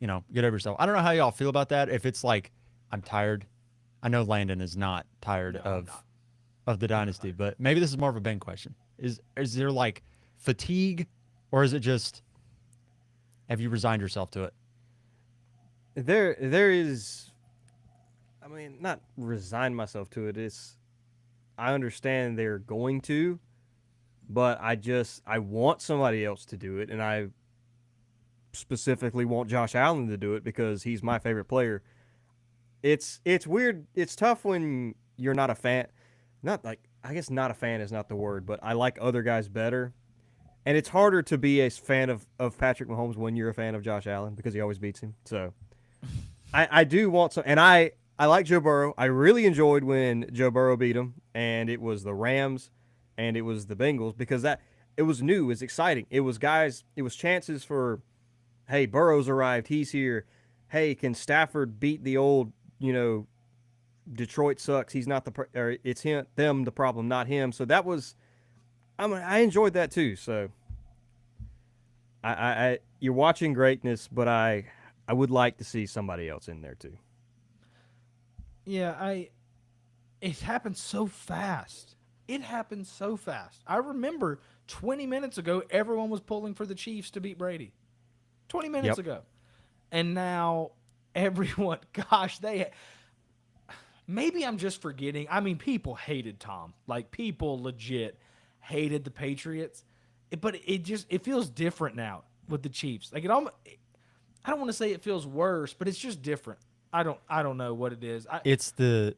get over yourself. I don't know how y'all feel about that. If it's like, I'm tired. I know Landon is not tired No, I'm not. of the dynasty, but maybe this is more of a Ben question. Is there like fatigue, or is it just have you resigned yourself to it? There is. I mean, not resign myself to it. It's I understand they're going to, but I want somebody else to do it, and I specifically want Josh Allen to do it because he's my favorite player. It's weird. It's tough when you're not a fan. Not like I guess not a fan is not the word, but I like other guys better. And it's harder to be a fan of Patrick Mahomes when you're a fan of Josh Allen because he always beats him. So I do want some, and I like Joe Burrow. I really enjoyed when Joe Burrow beat him, and it was the Rams, and it was the Bengals because that it was new, it was exciting. It was guys, it was chances for, hey, Burrow's arrived, he's here. Hey, can Stafford beat the old, Detroit sucks. He's not or it's them the problem, not him. So that was, I enjoyed that too. So you're watching greatness, but I would like to see somebody else in there too. Yeah, it happened so fast. It happened so fast. I remember 20 minutes ago everyone was pulling for the Chiefs to beat Brady. 20 minutes Yep. ago. And now everyone, gosh, maybe I'm just forgetting. I mean, people hated Tom. Like people legit hated the Patriots. But it feels different now with the Chiefs. Like I don't want to say it feels worse, but it's just different. I don't know what it is. It's the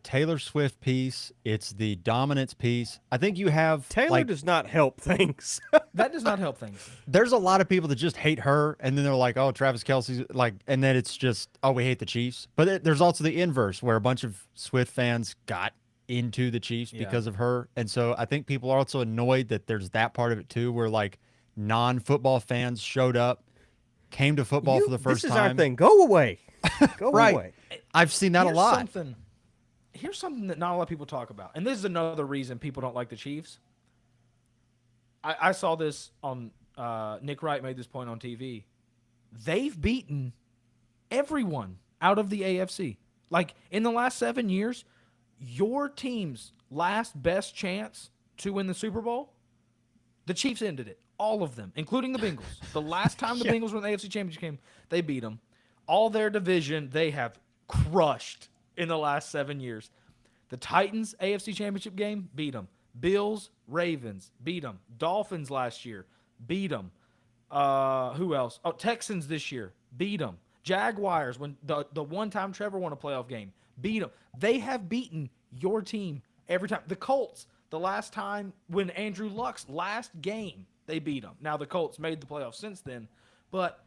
Taylor Swift piece. It's the dominance piece. I think you have Taylor like does not help things. That does not help things. there's a lot of people that just hate her, and then they're like, "Oh, Travis Kelsey's like," and then it's just, "Oh, we hate the Chiefs." But there's also the inverse, where a bunch of Swift fans got into the Chiefs Yeah. because of her, and so I think people are also annoyed that there's that part of it too, where like non-football fans showed up, came to football for the first This is our time. thing. Go away. Go Right. away. I've seen that a lot. Here's something that not a lot of people talk about, and this is another reason people don't like the Chiefs. I saw this on Nick Wright made this point on TV. They've beaten everyone out of the AFC. Like in the last 7 years, your team's last best chance to win the Super Bowl, the Chiefs ended it. All of them, including the Bengals. The last time the Bengals were in the AFC Championship game, they beat them. All their division, they have crushed in the last 7 years. The Titans AFC Championship game, beat them. Bills, Ravens, beat them. Dolphins last year, beat them. Who else? Oh, Texans this year, beat them. Jaguars, when the one time Trevor won a playoff game, beat them. They have beaten your team every time. The Colts, the last time when Andrew Luck's last game, they beat them. Now the Colts made the playoffs since then, but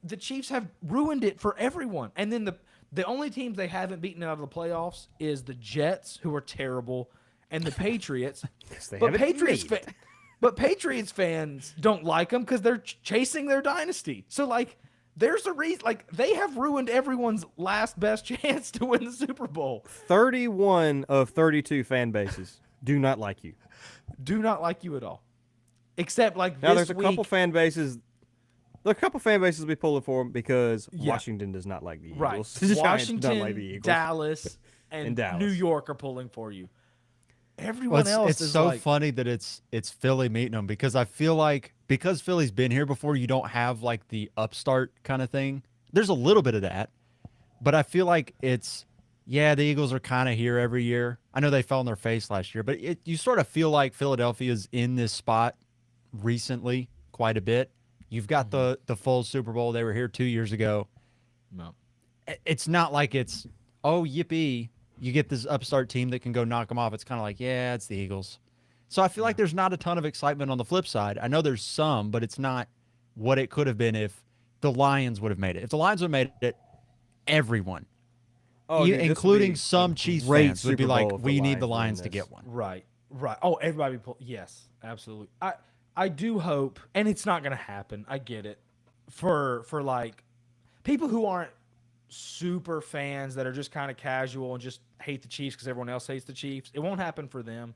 the Chiefs have ruined it for everyone. And then the only teams they haven't beaten out of the playoffs is the Jets, who are terrible, and the Patriots. They But haven't made. but Patriots fans don't like them because they're chasing their dynasty. So like, there's a reason. Like they have ruined everyone's last best chance to win the Super Bowl. 31 of 32 fan bases do not like you. Do not like you at all, except like Now, this there's a week. couple fan bases. There are a couple fan bases we pull it for them because Yeah. Washington does not like the Right, Eagles. The Giants Washington, don't like the Eagles. Dallas, and Dallas. New York are pulling for you. Well, Everyone else it's is so like, funny that it's Philly meeting them because I feel like because Philly's been here before, you don't have like the upstart kind of thing. There's a little bit of that, but I feel like the Eagles are kind of here every year. I know they fell on their face last year, but you sort of feel like Philadelphia's in this spot recently quite a bit. You've got the full Super Bowl. They were here 2 years ago. No. It's not like it's, oh, yippee, you get this upstart team that can go knock them off. It's kind of like, yeah, it's the Eagles. So I feel like there's not a ton of excitement on the flip side. I know there's some, but it's not what it could have been if the Lions would have made it. If the Lions would have made it, everyone, Oh, dude, this would including be some a Chiefs great fans, would be Super like, Bowl if we need the win Lions to this. get one. Right. Oh, everybody yes, absolutely. I do hope, and it's not going to happen. I get it. For like people who aren't super fans that are just kind of casual and just hate the Chiefs because everyone else hates the Chiefs, it won't happen for them.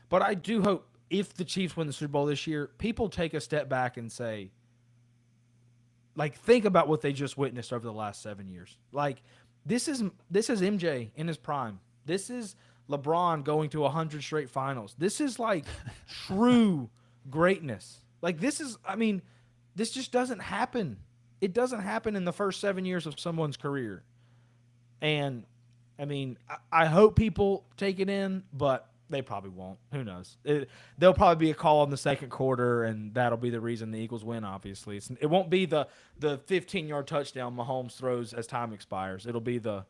But I do hope if the Chiefs win the Super Bowl this year, people take a step back and say, like, think about what they just witnessed over the last 7 years. Like, this is MJ in his prime. This is LeBron going to 100 straight finals. This is like true greatness. Like, this just doesn't happen. It doesn't happen in the first 7 years of someone's career. And I hope people take it in, but they probably won't. Who knows? There'll probably be a call in the second quarter, and that'll be the reason the Eagles win, obviously. It won't be the 15-yard touchdown Mahomes throws as time expires. It'll be the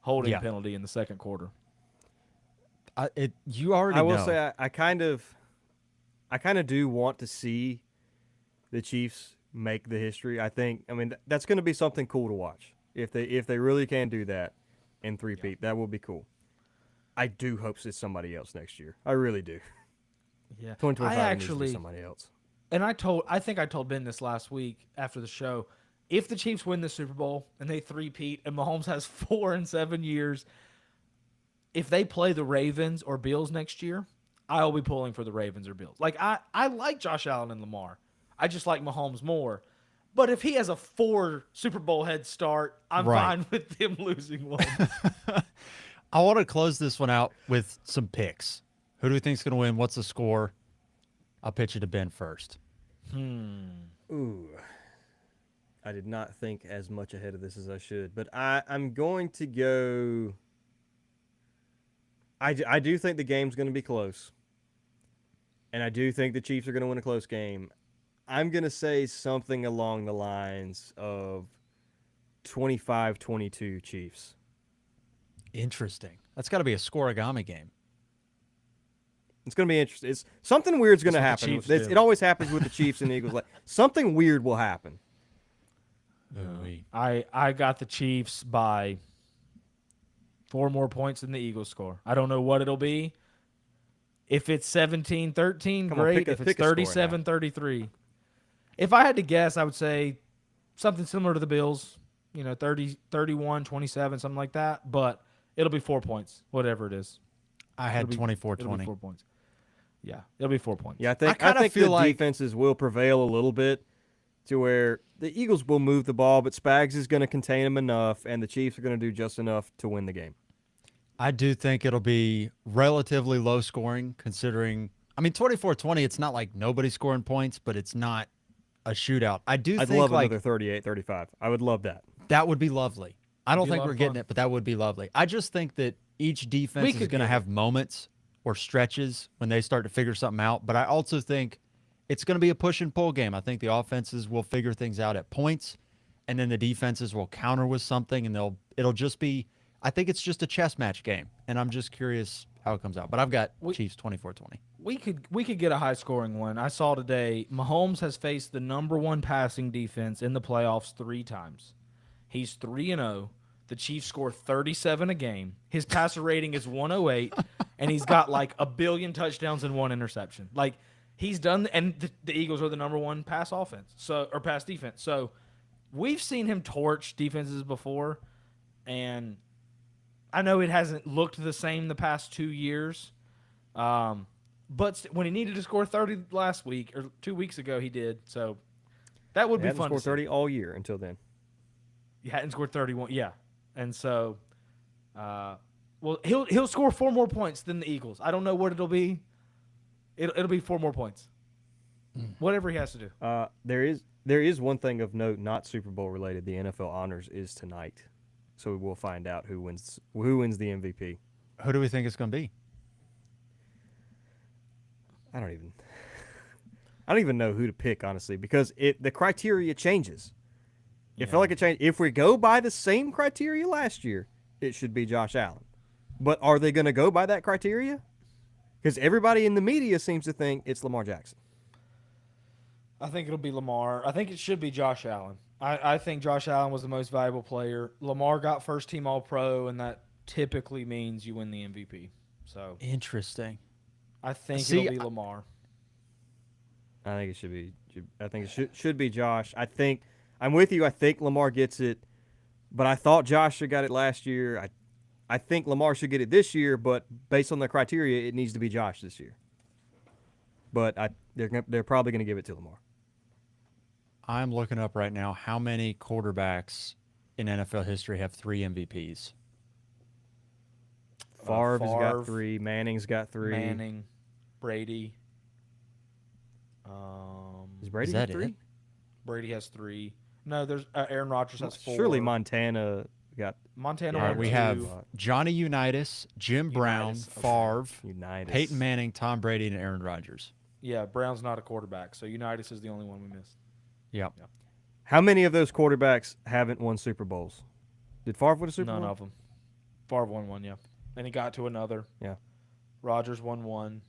holding penalty in the second quarter. You already I will know. say I kind of do want to see the Chiefs make the history. I mean that's going to be something cool to watch if they really can do that and three-peat. That will be cool. I do hope it's somebody else next year. I really do. Yeah, 2025 needs to be somebody else. And I think I told Ben this last week after the show. If the Chiefs win the Super Bowl and they three-peat and Mahomes has 4 in 7 years, if they play the Ravens or Bills next year, I'll be pulling for the Ravens or Bills. Like I like Josh Allen and Lamar. I just like Mahomes more. But if he has a 4 Super Bowl head start, I'm fine with him losing one. I want to close this one out with some picks. Who do we think is going to win? What's the score? I'll pitch it to Ben first. Ooh. I did not think as much ahead of this as I should, but I'm going to go. I do think the game's going to be close, and I do think the Chiefs are going to win a close game. I'm going to say something along the lines of 25-22 Chiefs. Interesting. That's got to be a scoregami game. It's going to be interesting. Something weird's going to happen. Chiefs It always happens with the Chiefs and the Eagles. Like something weird will happen. I got the Chiefs by 4 more points than the Eagles score. I don't know what it'll be. If it's 17-13, great. If it's 37-33. If I had to guess, I would say something similar to the Bills, 30, 31, 27, something like that. But it'll be 4 points, whatever it is. I had 24-20. It'll be 4 points. Yeah, it'll be 4 points. Yeah, I think the defenses will prevail a little bit to where the Eagles will move the ball, but Spags is going to contain them enough, and the Chiefs are going to do just enough to win the game. I do think it'll be relatively low scoring considering, 24-20, it's not like nobody's scoring points, but it's not a shootout. I'd think love another 38-35. I would love that. That would be lovely. I don't think we're getting it, but that would be lovely. I just think that each defense is going to have moments or stretches when they start to figure something out, but I also think it's going to be a push and pull game. I think the offenses will figure things out at points, and then the defenses will counter with something, and it'll just be, I think it's just a chess match game, and I'm just curious how it comes out. But I've got Chiefs 24-20. We could get a high scoring one. I saw today Mahomes has faced the number 1 passing defense in the playoffs 3 times. He's 3-0. The Chiefs score 37 a game. His passer rating is 108, and he's got like a billion touchdowns and 1 interception. Like he's done, and the Eagles are the number 1 pass offense, or pass defense. So we've seen him torch defenses before, and I know it hasn't looked the same the past 2 years. But when he needed to score 30 last week or 2 weeks ago, he did. So that would be fun. Scored 30 all year until then. He hadn't scored 31. Yeah, and so, he'll score 4 more points than the Eagles. I don't know what it'll be. It'll be 4 more points. Whatever he has to do. There is one thing of note, not Super Bowl related. The NFL honors is tonight, so we'll find out who wins the MVP. Who do we think it's going to be? I don't even I don't even know who to pick, honestly, because the criteria changes. It felt like it changed. If we go by the same criteria last year, it should be Josh Allen. But are they going to go by that criteria? Because everybody in the media seems to think it's Lamar Jackson. I think it'll be Lamar. I think it should be Josh Allen. I think Josh Allen was the most valuable player. Lamar got first team All Pro, and that typically means you win the MVP. So Interesting. I think See, it'll be Lamar. I think it should be. I think it should be Josh. I'm with you. I think Lamar gets it, but I thought Josh should got it last year. I think Lamar should get it this year, but based on the criteria, it needs to be Josh this year. But they're probably going to give it to Lamar. I'm looking up right now how many quarterbacks in NFL history have 3 MVPs. Favre's got Favre, 3. Manning's got 3. Manning, Brady. Is Brady Is that got 3? it? Brady has 3. No, there's Aaron Rodgers has 4. Surely Montana got Montana. All right, won we 2. have Johnny Unitas, Jim Brown, Unitas, okay. Favre, Unitas. Peyton Manning, Tom Brady, and Aaron Rodgers. Yeah, Brown's not a quarterback, so Unitas is the only one we missed. Yep. How many of those quarterbacks haven't won Super Bowls? Did Favre win a Super Bowl? None of them. Favre won 1, yeah. And he got to another. Yeah. Rodgers won 1.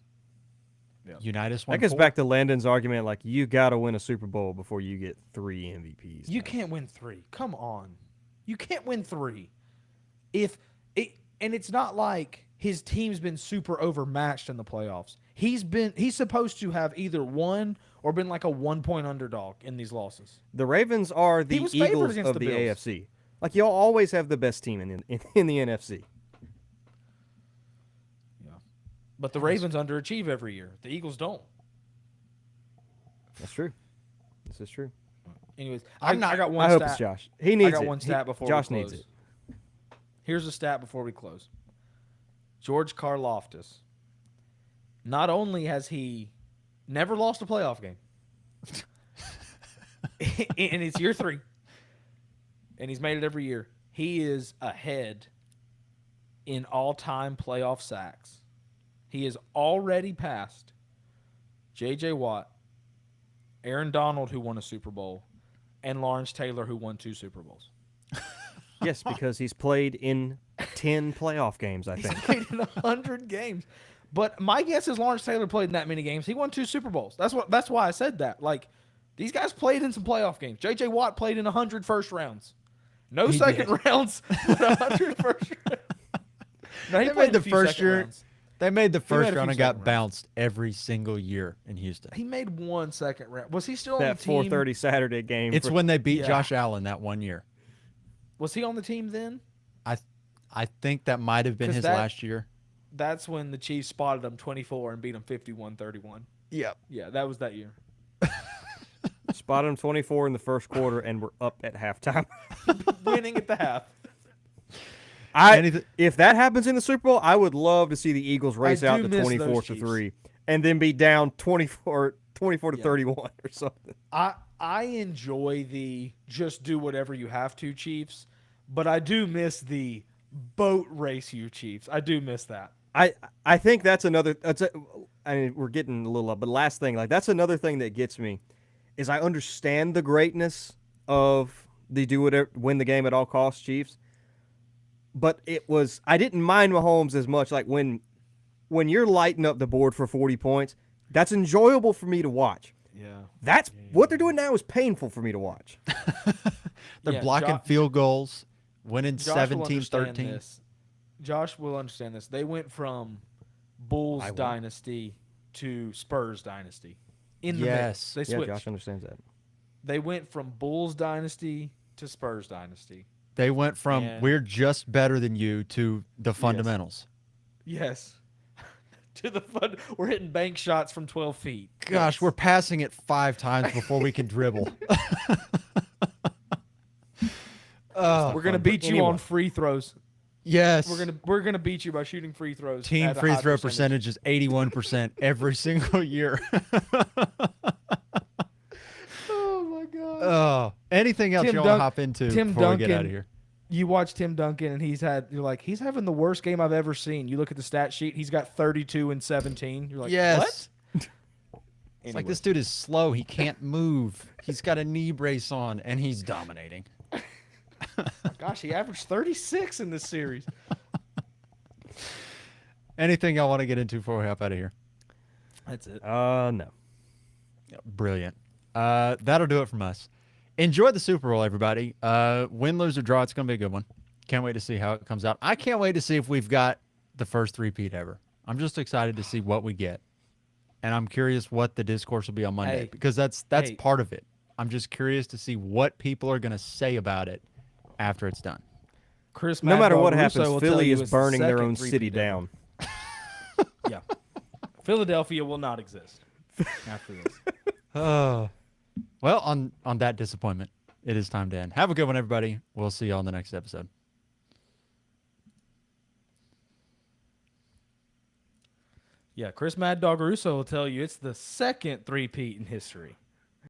Yeah. Unitas won That gets 4. back to Landon's argument, like, you got to win a Super Bowl before you get 3 MVPs. You can't win 3. Come on. You can't win 3. And it's not like his team's been super overmatched in the playoffs. He's supposed to have either won or been like a 1-point underdog in these losses. The Ravens are the was favored Eagles against of the the Bills. AFC. Like, you'll always have the best team in the NFC. Yeah. But the Ravens underachieve every year. The Eagles don't. That's true. This is true. Anyways, I I got one I hope stat. it's Josh. He needs it. I got one stat before Josh we close. needs it. Here's a stat before we close. George Karlaftis. Not only has he never lost a playoff game, and it's year 3, and he's made it every year, he is ahead in all-time playoff sacks. He is already passed J.J. Watt, Aaron Donald, who won a Super Bowl, and Lawrence Taylor, who won 2 Super Bowls. Yes, because he's played in 10 playoff games, I He's think. played in 100 games. But my guess is Lawrence Taylor played in that many games. He won 2 Super Bowls. That's why I said that. Like, these guys played in some playoff games. J.J. Watt played in 100 first rounds. No He second did. rounds, but 100 first rounds. No, he They played made the a few first second year. rounds. They made the made first a round few and got second rounds. bounced every single year in Houston. He made 1 second round. Was he still on That the team? 4:30 Saturday game. It's when they beat Yeah. Josh Allen that one year. Was he on the team then? I think that might have been 'Cause his that- last year. That's when the Chiefs spotted him 24 and beat him 51-31. Yep. Yeah, that was that year. spotted him 24 in the first quarter, and we're up at halftime. Winning at the half. Anything- If that happens in the Super Bowl, I would love to see the Eagles race I out do to miss those 24 to Chiefs. 3 and then be down 24 to Yeah. 31 or something. I enjoy the just do whatever you have to Chiefs, but I do miss the boat race you Chiefs. I do miss that. I think that's another. I mean, we're getting a little up, but last thing, like that's another thing that gets me, is I understand the greatness of the do whatever, win the game at all costs Chiefs, but I didn't mind Mahomes as much. Like when you're lighting up the board for 40 points, that's enjoyable for me to watch. Yeah. What they're doing now is painful for me to watch. They're Yeah, blocking field goals, winning Josh will understand 17-13. this. Josh will understand this. They went from Bulls I will. dynasty to Spurs dynasty. In the Yes. mix. They Yeah, switched. Josh understands that. They went from Bulls dynasty to Spurs dynasty. They went from And- we're just better than you to the fundamentals. Yes. To the fun. We're hitting bank shots from 12 feet. Gosh, Yes. we're passing it 5 times before we can dribble. Oh, We're gonna fun. beat you Anyway. on free throws. yes. We're gonna beat you by shooting free throws. Team at a free high throw percentage is 81% every single year. Oh my god. Oh, anything else Tim you want to Dunk- hop into Tim before we get out Duncan- of here? You watch Tim Duncan, and you're like, he's having the worst game I've ever seen. You look at the stat sheet, he's got 32 and 17. You're like, Yes. what? It's like this dude is slow. He can't move. He's got a knee brace on, and he's dominating. Gosh, he averaged 36 in this series. Anything y'all want to get into before we hop out of here? That's it. No. Brilliant. That'll do it from us. Enjoy the Super Bowl, everybody. Win, lose, or draw. It's going to be a good one. Can't wait to see how it comes out. I can't wait to see if we've got the first three-peat ever. I'm just excited to see what we get. And I'm curious what the discourse will be on Monday because that's part of it. I'm just curious to see what people are going to say about it after it's done. Chris, No matter what Russo happens, will tell Philly you is it's the burning their second own three-peat city ever. down. Yeah. Philadelphia will not exist after this. Well, on that disappointment, it is time to end. Have a good one, everybody. We'll see you on the next episode. Yeah, Chris Mad Dog Russo will tell you it's the second three-peat in history.